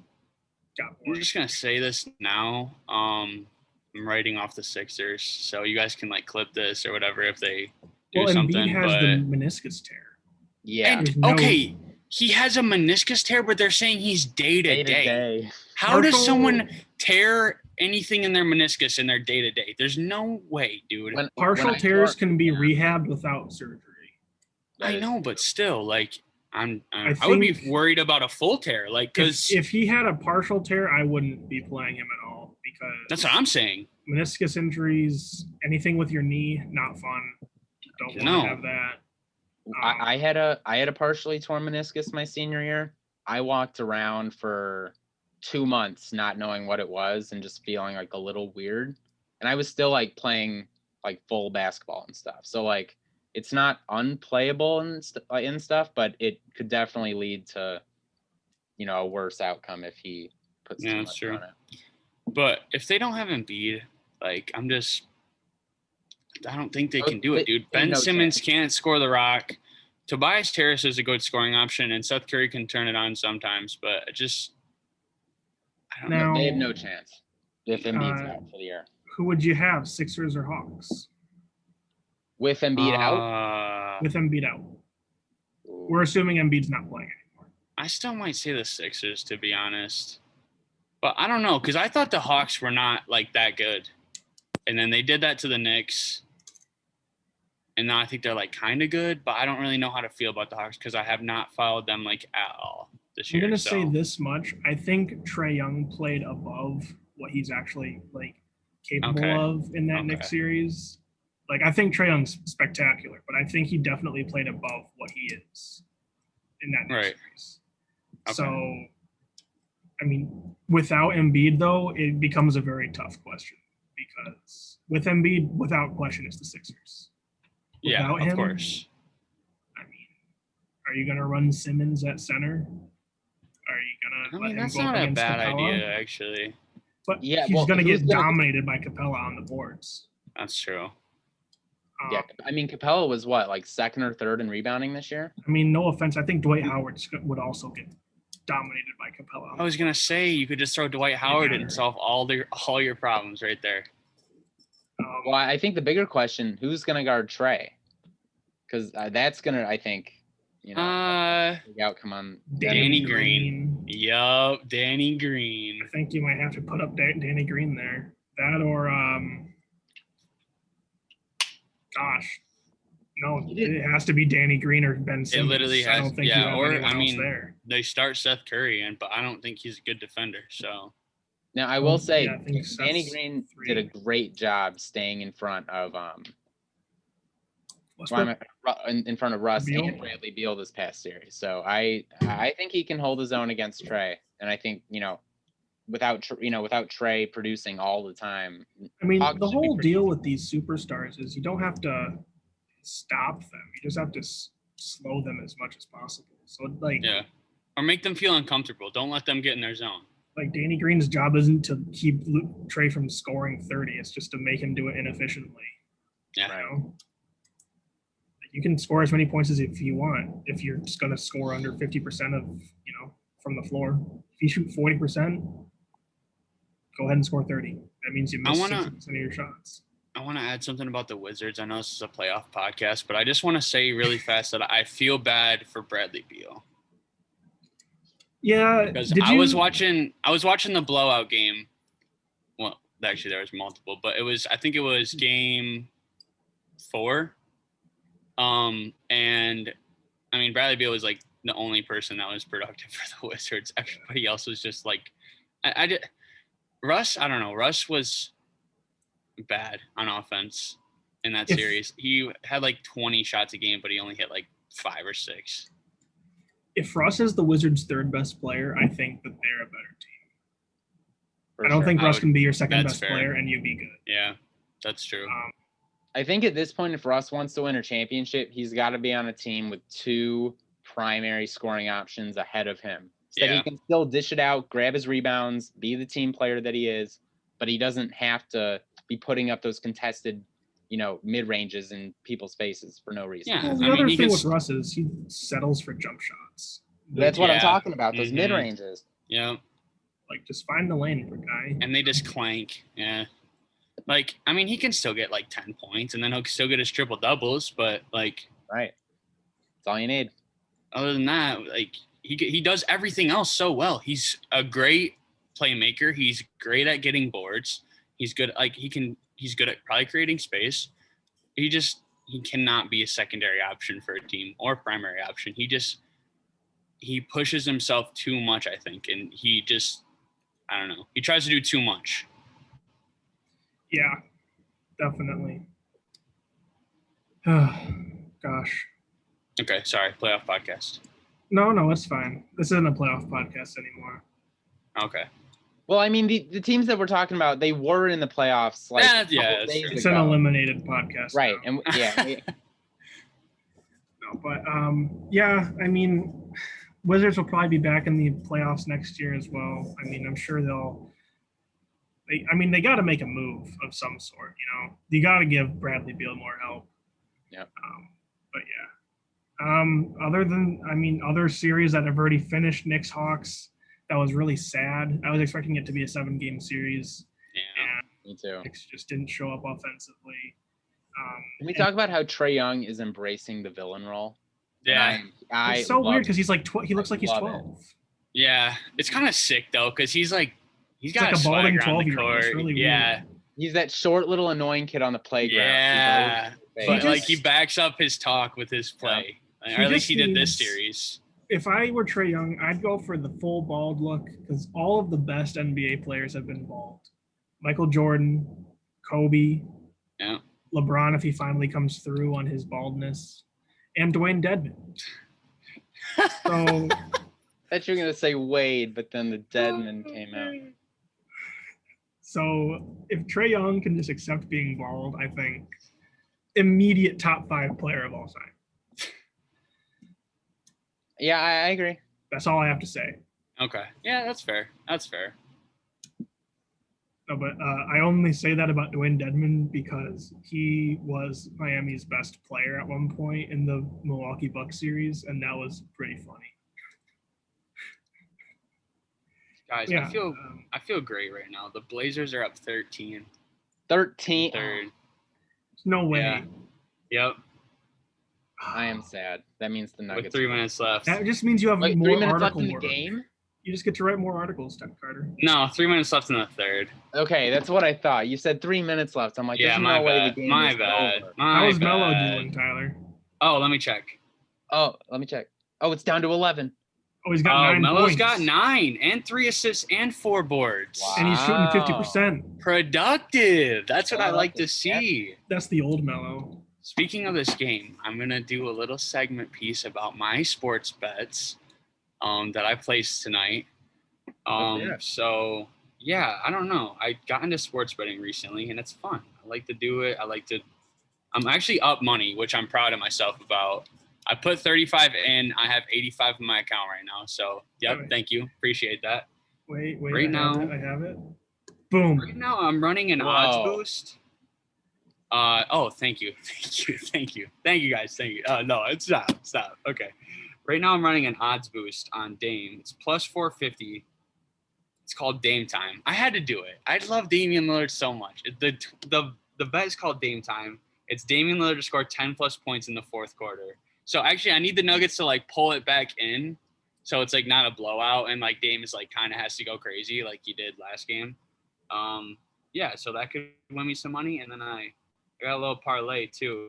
going to say this now. I'm writing off the Sixers, so you guys can, clip this or whatever if they do something. Embiid has the meniscus tear. Yeah. And, okay, he has a meniscus tear, but they're saying he's day-to-day. How does someone tear anything in their meniscus in their day-to-day? There's no way, dude. Partial tears can be rehabbed without surgery. I know, but still, I would be worried about a full tear, because if he had a partial tear, I wouldn't be playing him at all because that's what I'm saying. Meniscus injuries, anything with your knee, not fun. Don't want to have that. I had a partially torn meniscus my senior year. I walked around for 2 months not knowing what it was and just feeling a little weird. And I was still playing full basketball and stuff. So it's not unplayable and stuff, but it could definitely lead to, a worse outcome if he puts too much on it. But if they don't have Embiid, I don't think they can do it, dude. Ben Simmons can't score the rock. Tobias Harris is a good scoring option, and Seth Curry can turn it on sometimes, but I don't know. They have no chance if Embiid's out for the year. Who would you have, Sixers or Hawks? With Embiid out? With Embiid out. We're assuming Embiid's not playing anymore. I still might say the Sixers, to be honest. But I don't know, because I thought the Hawks were not like that good. And then they did that to the Knicks. And now I think they're like kind of good, but I don't really know how to feel about the Hawks because I have not followed them like at all this year. I'm gonna say this much. I think Trae Young played above what he's actually like capable of in that Knicks series. Like I think Trae Young's spectacular, but I think he definitely played above what he is in that Knicks series. Okay. So I mean, without Embiid, though, it becomes a very tough question because with Embiid, without question, it's the Sixers. Without him, of course. I mean, are you going to run Simmons at center? Are you going to let him go against Capella? That's not a bad idea, actually. But he's going to get dominated by Capella on the boards. That's true. Yeah, I mean, Capella was what, like second or third in rebounding this year? I mean, no offense. I think Dwight Howard would also get dominated by Capella. I was gonna say you could just throw Dwight Howard and solve all your problems right there. Well, I think the bigger question: who's gonna guard Trae? Because that's gonna, I think, big outcome on Danny Green. Yup, Danny Green. I think you might have to put up Danny Green there. That or no, it has to be Danny Green or Ben Simmons. It literally has. I don't think you have anyone else there. They start Seth Curry in, but I don't think he's a good defender. So now I will say Danny Green did a great job staying in front of in front of Russ and Bradley Beal this past series. So I think he can hold his own against Trae, and I think without Trae producing all the time. I mean, the whole deal with these superstars is you don't have to stop them. You just have to slow them as much as possible. So or make them feel uncomfortable. Don't let them get in their zone. Like Danny Green's job isn't to keep Trae from scoring 30. It's just to make him do it inefficiently. Yeah. You can score as many points as if you want. If you're just going to score under 50% of from the floor, if you shoot 40%, go ahead and score 30. That means you miss 60% of your shots. I want to add something about the Wizards. I know this is a playoff podcast, but I just want to say really fast that I feel bad for Bradley Beal. Yeah, because I was watching the blowout game. Well, actually, there was multiple, but I think it was game 4. And I mean, Bradley Beal was like the only person that was productive for the Wizards. Everybody else was just like, Russ. I don't know. Russ was bad on offense in that series. He had like 20 shots a game, but he only hit like 5 or 6. If Russ is the Wizards' third best player, I think that they're a better team. I don't think Russ can be your second best player and you be good. Yeah, that's true. I think at this point, if Russ wants to win a championship, he's got to be on a team with 2 primary scoring options ahead of him. So that he can still dish it out, grab his rebounds, be the team player that he is, but he doesn't have to be putting up those contested, mid-ranges in people's faces for no reason. Yeah, the other thing with Russ is he settles for jump shots. That's what I'm talking about, those mid-ranges. Yeah. Like, just find the lane for guy. And they just clank. Yeah. Like, I mean, he can still get, 10 points, and then he'll still get his triple-doubles, but, Right. That's all you need. Other than that, he does everything else so well. He's a great playmaker. He's great at getting boards. He's good. He's good at probably creating space. He cannot be a secondary option for a team or primary option. He pushes himself too much, I think. And I don't know. He tries to do too much. Yeah, definitely. Gosh. Okay. Sorry. Playoff podcast. No, it's fine. This isn't a playoff podcast anymore. Okay. Well, I mean, the teams that we're talking about, they were in the playoffs. It's an eliminated podcast. Right. Now. And No, but I mean, Wizards will probably be back in the playoffs next year as well. I mean, I'm sure they got to make a move of some sort. You got to give Bradley Beal more help. Yeah. But yeah. Other series that have already finished, Knicks Hawks. That was really sad. I was expecting it to be a 7-game series. Yeah, me too. Knicks just didn't show up offensively. Can we talk about how Trae Young is embracing the villain role? Yeah, it's so weird because he's like he looks like he's 12. Yeah, it's kind of sick though because he's like He's got like a balding 12-year-old. It's really weird. He's that short little annoying kid on the playground. Yeah, but he backs up his talk with his play. Yeah. Or at least he did this series. If I were Trae Young, I'd go for the full bald look because all of the best NBA players have been bald. Michael Jordan, Kobe, LeBron if he finally comes through on his baldness, and Dwayne Dedman. So I thought you were gonna say Wade, but then the Dedman came out. So if Trae Young can just accept being bald, I think immediate top 5 player of all time. Yeah, I agree. That's all I have to say. Okay. Yeah, that's fair. No, but I only say that about Dwayne Dedman because he was Miami's best player at one point in the Milwaukee Bucks series, and that was pretty funny. Guys, yeah, I feel great right now. The Blazers are up 13. 13. Third. No way. Yeah. Yep. I am sad. That means the Nuggets. With 3 minutes left. That just means you have more 3 minutes left in the work. game? You just get to write more articles, Steph Carter. No, 3 minutes left in the third. Okay, that's what I thought. You said 3 minutes left. I'm like, yeah, there's my no bad. way the game my is bad. over. My How is bad. Melo doing, Tyler? Oh, let me check. Oh, let me check. Oh, it's down to 11. Oh, he's got 9 Melo's points. got 9 and 3 assists and 4 boards. Wow. And he's shooting 50%. Productive. That's what I like to see. That's the old Melo. Speaking of this game, I'm going to do a little segment piece about my sports bets that I placed tonight. So, yeah, I don't know. I got into sports betting recently, and it's fun. I like to do it. I'm actually up money, which I'm proud of myself about. I put 35 in. I have 85 in my account right now. So, thank you. Appreciate that. Wait. Right now, I have it. Boom. Right now, I'm running an odds boost. Thank you. Thank you, guys. Thank you. No, stop. Okay. Right now, I'm running an odds boost on Dame. It's plus 450. It's called Dame Time. I had to do it. I love Damian Lillard so much. The bet is called Dame Time. It's Damian Lillard to score 10 plus points in the fourth quarter. So actually, I need the Nuggets to pull it back in, so it's not a blowout, and Dame is kind of has to go crazy like he did last game. So that could win me some money, and then I got a little parlay too.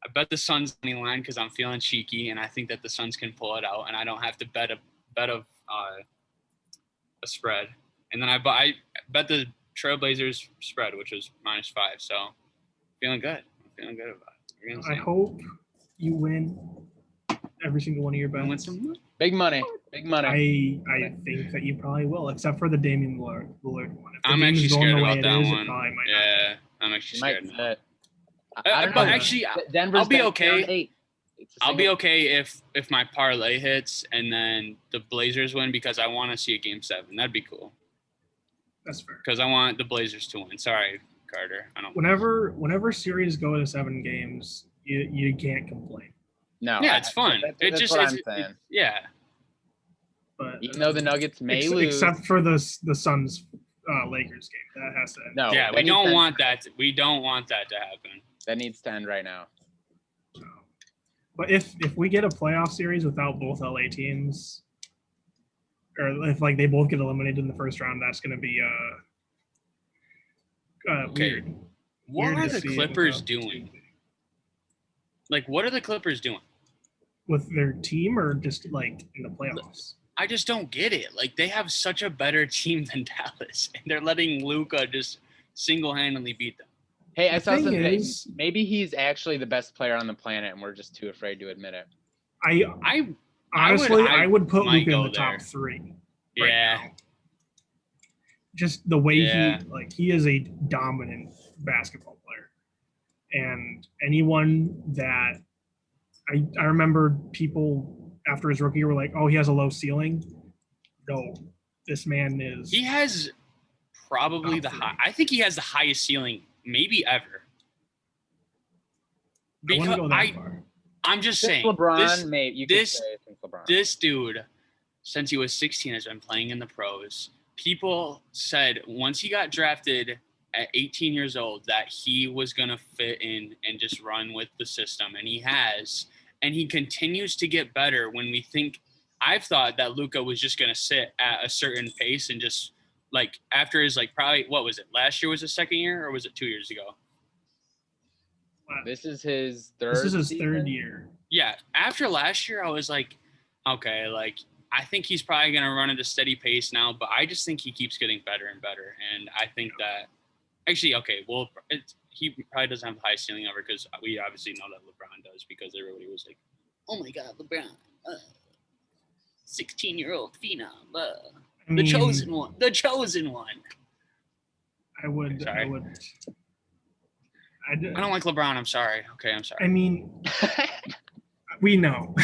I bet the Suns money line because I'm feeling cheeky, and I think that the Suns can pull it out, and I don't have to bet a spread. And then I bet the Trailblazers spread, which was -5. So feeling good. I'm feeling good about it. I hope you win every single one of your bets. Win some big money. I think that you probably will, except for the Damian Lillard one. I'm actually scared about that one. Yeah, I'm actually scared now. But actually, I'll be okay. I'll be okay if my parlay hits and then the Blazers win because I want to see a Game 7. That'd be cool. That's fair. Because I want the Blazers to win. Sorry, Carter. I don't. Whenever series go to 7 games, you can't complain. No. Yeah, it's fun. That's what I'm saying. Yeah. But even though the Nuggets may lose, except for the Suns Lakers game, that has to end. No. Yeah, we don't want that. We don't want that to happen. That needs to end right now. But if we get a playoff series without both LA teams, or if they both get eliminated in the first round, that's going to be weird. What are the Clippers doing? What are the Clippers doing? With their team or just in the playoffs? I just don't get it. They have such a better team than Dallas, and they're letting Luka just single-handedly beat them. Hey, I saw something. Maybe he's actually the best player on the planet, and we're just too afraid to admit it. I would put Luka in the top 3. Yeah. Now. Just the way he is a dominant basketball player, and anyone that I remember people after his rookie year were like, "Oh, he has a low ceiling." No, this man is. He has probably I think he has the highest ceiling maybe ever. Because I'm just saying, LeBron, this dude, since he was 16, has been playing in the pros. People said once he got drafted at 18 years old that he was going to fit in and just run with the system, and he has. And he continues to get better when we think – I've thought that Luka was just going to sit at a certain pace and just like after his like probably what was it? Last year was his second year or was it 2 years ago? This is his third. This is his season? third year. Yeah, after last year, I was like, okay, like I think he's probably gonna run at a steady pace now, but I just think he keeps getting better and better, and I think that actually, okay, well, he probably doesn't have the highest ceiling ever because we obviously know that LeBron does because everybody was like, oh my God, LeBron, 16-year-old phenom, the chosen one. I would. I don't like LeBron. I'm sorry. Okay, I'm sorry. I mean, we know.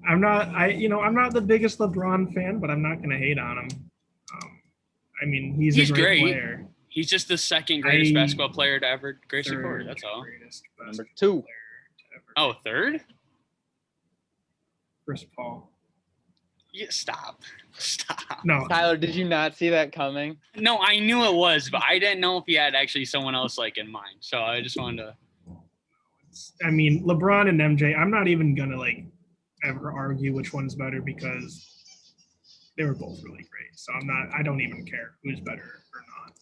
I'm not the biggest LeBron fan, but I'm not going to hate on him. I mean, he's a great player. He's just the second greatest basketball player to ever grace the court. That's all. Number 2. Oh, third? Chris Paul. Yeah, stop. No. Tyler, did you not see that coming? No, I knew it was, but I didn't know if he had actually someone else like in mind. So I just wanted to. I mean, LeBron and MJ, I'm not even going to like ever argue which one's better because they were both really great. So I don't even care who's better or not,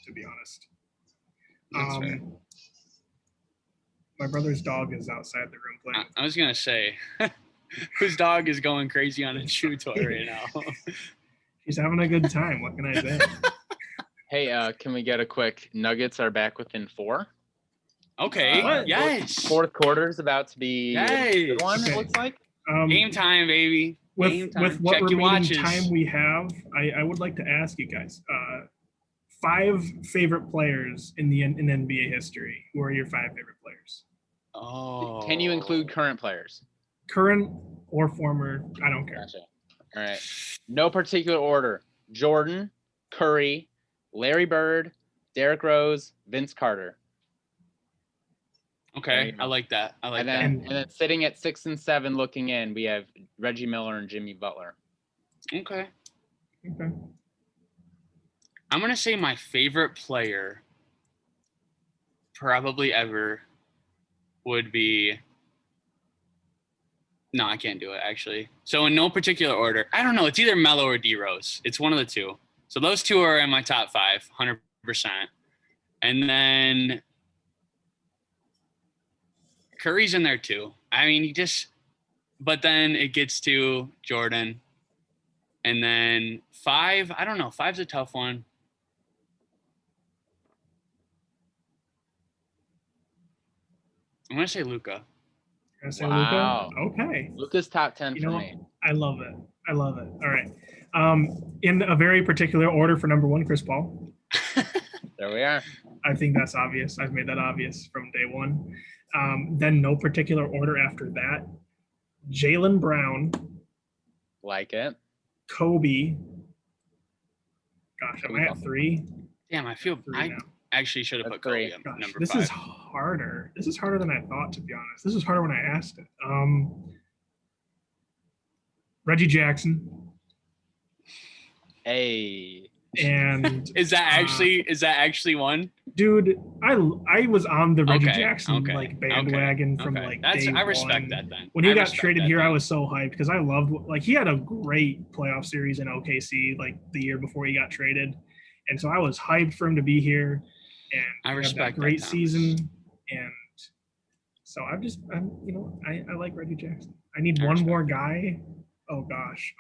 to be honest. Right. My brother's dog is outside the room playing. I was going to say, whose dog is going crazy on a chew toy right now? She's having a good time. What can I say? Hey, can we get a quick Nuggets are back within 4? Okay. Yes. Fourth quarter is about to be a good one, okay. It looks like. Game time, baby. With what remaining time we have, I would like to ask you guys, 5 favorite players in NBA history. Who are your 5 favorite players? Oh. Can you include current players? Current or former, I don't care. Gotcha. All right. No particular order. Jordan, Curry, Larry Bird, Derrick Rose, Vince Carter. Okay, I like that. And then sitting at 6 and 7 looking in, we have Reggie Miller and Jimmy Butler. Okay. I'm going to say my favorite player probably ever would be – no, I can't do it, actually. So in no particular order. I don't know. It's either Melo or D-Rose. It's one of the two. So those two are in my top 5, 100%. And then Curry's in there too. I mean, but then it gets to Jordan. And then 5, I don't know. 5's a tough one. I'm going to say Luka. Wow. Luka? Okay. Luka's top 10 for me. I love it. All right. In a very particular order for number 1, Chris Paul. There we are. I think that's obvious. I've made that obvious from day one. Then no particular order after that. Jaylen Brown. Like it. Kobe. Gosh, am I at 3? Damn, I feel I actually should have put Kobe at number 5. This is harder. This is harder than I thought, to be honest. This is harder when I asked it. Reggie Jackson. Hey. And is that actually one? Dude, I was on the Reggie Jackson bandwagon from day I respect one. that then. When he got traded here, I was so hyped because I loved he had a great playoff series in OKC the year before he got traded. And so I was hyped for him to be here, and I respect that great season. And so I like Reggie Jackson. I need one more guy. Oh gosh,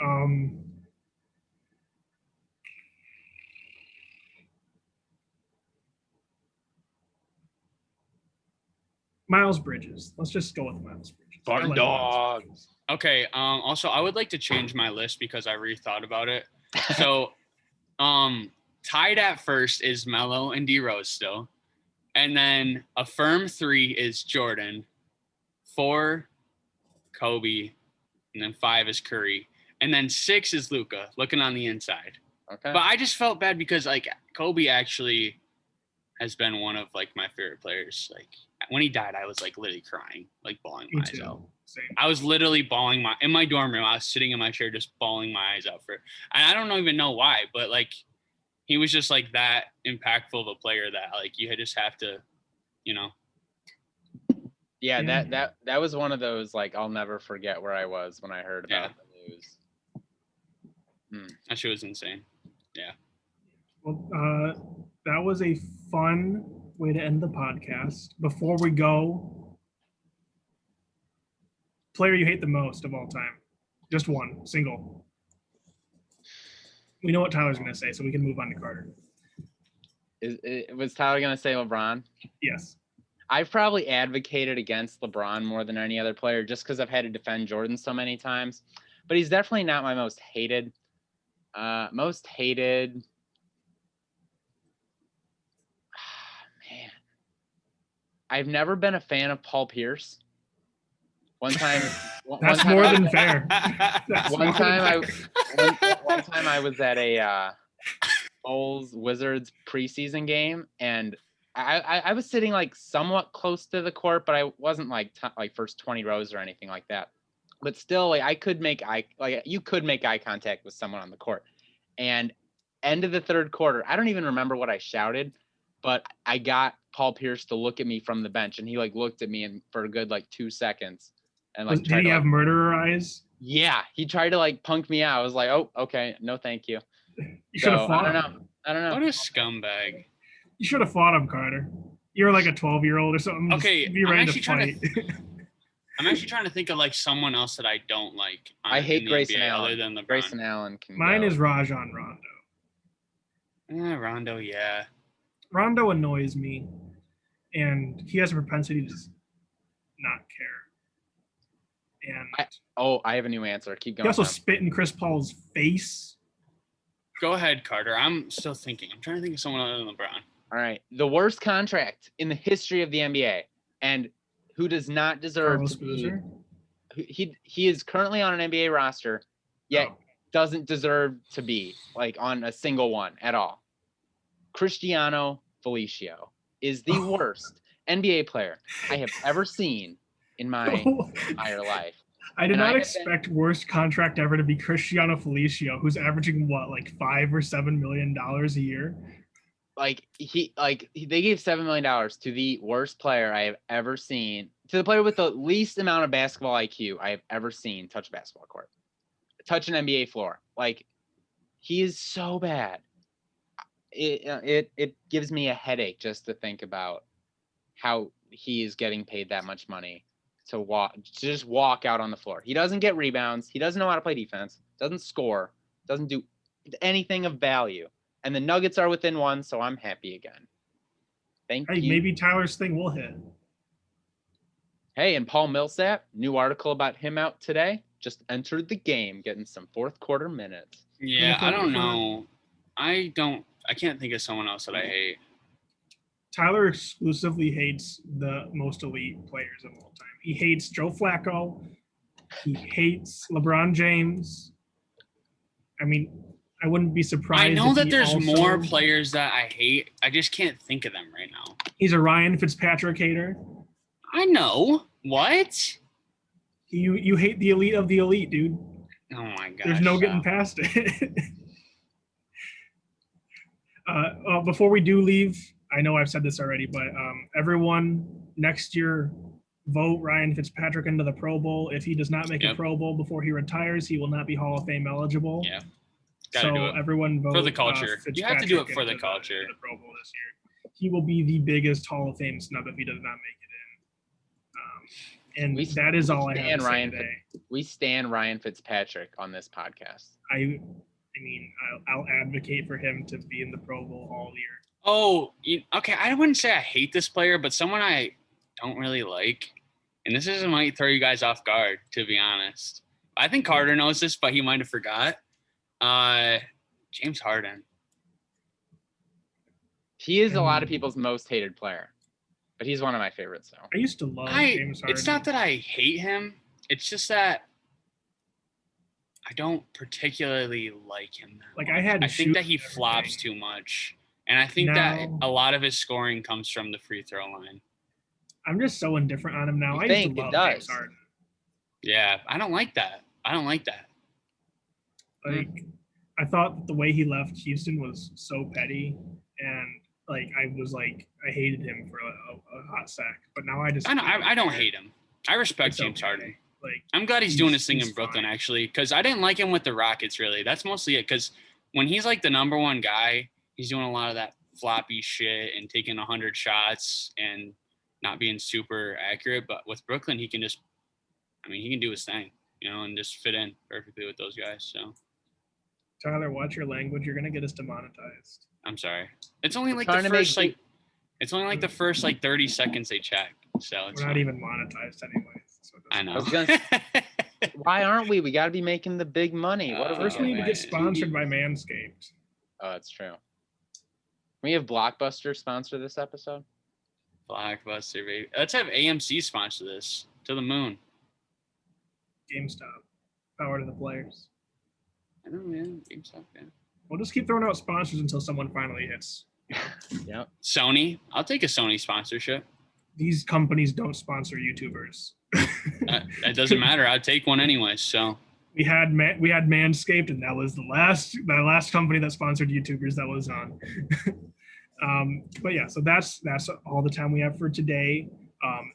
Miles Bridges. Let's just go with Miles Bridges. Barn dogs. Okay. Also, I would like to change my list because I rethought about it. So, tied at first is Melo and D-Rose still. And then a firm 3 is Jordan. 4, Kobe. And then 5 is Curry. And then 6 is Luka, looking on the inside. Okay. But I just felt bad because, Kobe actually has been one of, my favorite players. When he died, I was, literally crying, bawling my eyes out. Same. I was literally bawling in my dorm room. I was sitting in my chair just bawling my eyes out for it. And I don't even know why, but, he was just, that impactful of a player that, you just have to, Yeah, that was one of those, I'll never forget where I was when I heard about the news. That shit was insane. Yeah. Well, that was a fun way to end the podcast. Before we go, player you hate the most of all time. Just one, single. We know what Tyler's going to say, so we can move on to Carter. Was Tyler going to say LeBron? Yes. I've probably advocated against LeBron more than any other player just because I've had to defend Jordan so many times. But he's definitely not my most hated. Most hated. Man. I've never been a fan of Paul Pierce. One time. That's more than fair. One time I was at a Bulls Wizards preseason game, and I was sitting like somewhat close to the court, but I wasn't like first 20 rows or anything like that. But still, like you could make eye contact with someone on the court. And end of the third quarter, I don't even remember what I shouted, but I got Paul Pierce to look at me from the bench, and he like looked at me and for a good 2 seconds. And like, did he have murderer eyes? Yeah, he tried to like punk me out. I was like, oh, okay, no, thank you. You should have fought him. I don't know. What a scumbag. You should have fought him, Carter. You're like a 12-year-old or something. Okay, be ready to fight. I'm actually trying to think of like someone else that I don't like. I hate Grayson Allen. Other than LeBron. Grayson Allen can Mine go. is Rajon Rondo. Rondo, yeah. Rondo annoys me, and he has a propensity to just not care. And I have a new answer. Keep going. He also spit in Chris Paul's face. Go ahead, Carter. I'm still thinking. I'm trying to think of someone other than LeBron. All right. The worst contract in the history of the NBA, and who does not deserve to be. He is currently on an NBA roster, yet doesn't deserve to be like on a single one at all. Cristiano Felicio is the worst NBA player I have ever seen in my entire life. I did not expect worst contract ever to be Cristiano Felicio, who's averaging $5 or $7 million a year. They gave $7 million to the worst player I have ever seen, to the player with the least amount of basketball IQ I have ever seen touch a basketball court, touch an NBA floor. Like, he is so bad. It gives me a headache just to think about how he is getting paid that much money to just walk out on the floor. He doesn't get rebounds. He doesn't know how to play defense. Doesn't score. Doesn't do anything of value. And the Nuggets are within one, so I'm happy again. Thank you. Maybe Tyler's thing will hit. Hey, and Paul Millsap, new article about him out today. Just entered the game, getting some fourth quarter minutes. Yeah, I don't know. I can't think of someone else that I hate. Tyler exclusively hates the most elite players of all time. He hates Joe Flacco. He hates LeBron James. I mean, I wouldn't be surprised. I know that there's more players that I hate. I just can't think of them right now. He's a Ryan Fitzpatrick hater. I know. What? You hate the elite of the elite, dude. Oh my gosh. There's no getting past it. Before we do leave, I know I've said this already, but everyone next year vote Ryan Fitzpatrick into the Pro Bowl. If he does not make a Pro Bowl before he retires, he will not be Hall of Fame eligible. Yeah. Gotta do it. Everyone vote for the culture. You have to do it for the culture. The Pro Bowl this year. He will be the biggest Hall of Fame snub if he does not make it in. And that is all I have to say today. We stand Ryan Fitzpatrick on this podcast. I mean, I'll advocate for him to be in the Pro Bowl all year. Oh, okay. I wouldn't say I hate this player, but someone I don't really like, and this might throw you guys off guard, to be honest. I think Carter knows this, but he might have forgot. James Harden. He is a lot of people's most hated player, but he's one of my favorites. So I used to love James Harden. It's not that I hate him. It's just that I don't particularly like him that much. I think that he flops too much. And I think that a lot of his scoring comes from the free throw line. I'm just so indifferent on him now. I used to love James Harden. Yeah, I don't like that. I thought the way he left Houston was so petty, and I hated him for a hot sec. But now I don't hate him. I respect James Harden. Like, I'm glad he's doing his thing in Brooklyn, actually, because I didn't like him with the Rockets, really. That's mostly it, because when he's like the number one guy, he's doing a lot of that floppy shit and taking 100 shots and not being super accurate. But with Brooklyn, he can just, he can do his thing, and just fit in perfectly with those guys. So, Tyler, watch your language. You're gonna get us demonetized. I'm sorry. It's only like the first it's only like the first 30 seconds they check. So it's we're not even monetized anyways. So I know. Why aren't we? We got to be making the big money. First, we need to get sponsored by Manscaped. Oh, that's true. We have Blockbuster sponsor this episode. Blockbuster, baby. Let's have AMC sponsor this. To the moon. GameStop. Power to the players. I know, man. GameStop, yeah. We'll just keep throwing out sponsors until someone finally hits. Yep. Sony. I'll take a Sony sponsorship. These companies don't sponsor YouTubers. It doesn't matter. I'd take one anyway. So we had Manscaped, and that was the last company that sponsored YouTubers that was on. But yeah, so that's all the time we have for today.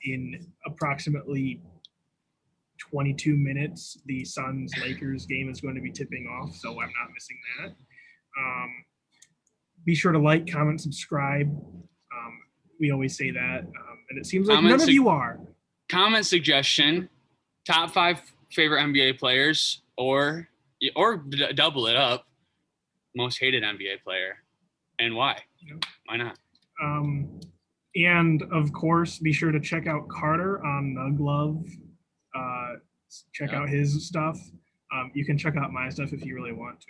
In approximately 22 minutes, the Suns-Lakers game is going to be tipping off, so I'm not missing that. Be sure to like, comment, subscribe. We always say that, and it seems like none of you are. Comment suggestion: top 5 favorite NBA players, or double it up, most hated NBA player, and why? Why not? And of course, be sure to check out Carter on Nug Love. Check out his stuff. You can check out my stuff if you really want to.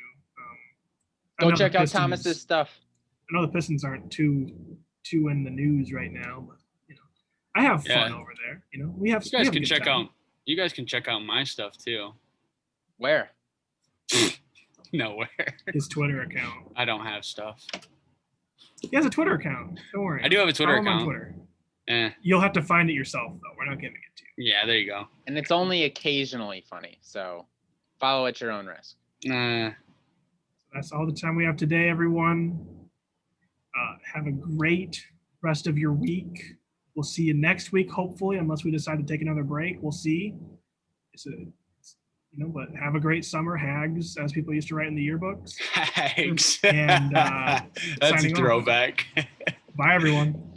Go check out Thomas's stuff. I know the Pistons aren't too in the news right now, but I have fun over there. We have. You guys can check out my stuff too. Where? Nowhere. His Twitter account. I don't have stuff. He has a Twitter account. Don't worry. I do have a Twitter account. On Twitter. You'll have to find it yourself, though. We're not giving it to you. Yeah, there you go. And it's only occasionally funny, so follow at your own risk. That's all the time we have today, everyone. Have a great rest of your week. We'll see you next week, hopefully, unless we decide to take another break. We'll see. But have a great summer, Hags, as people used to write in the yearbooks. Hags. And that's a throwback. Bye, everyone.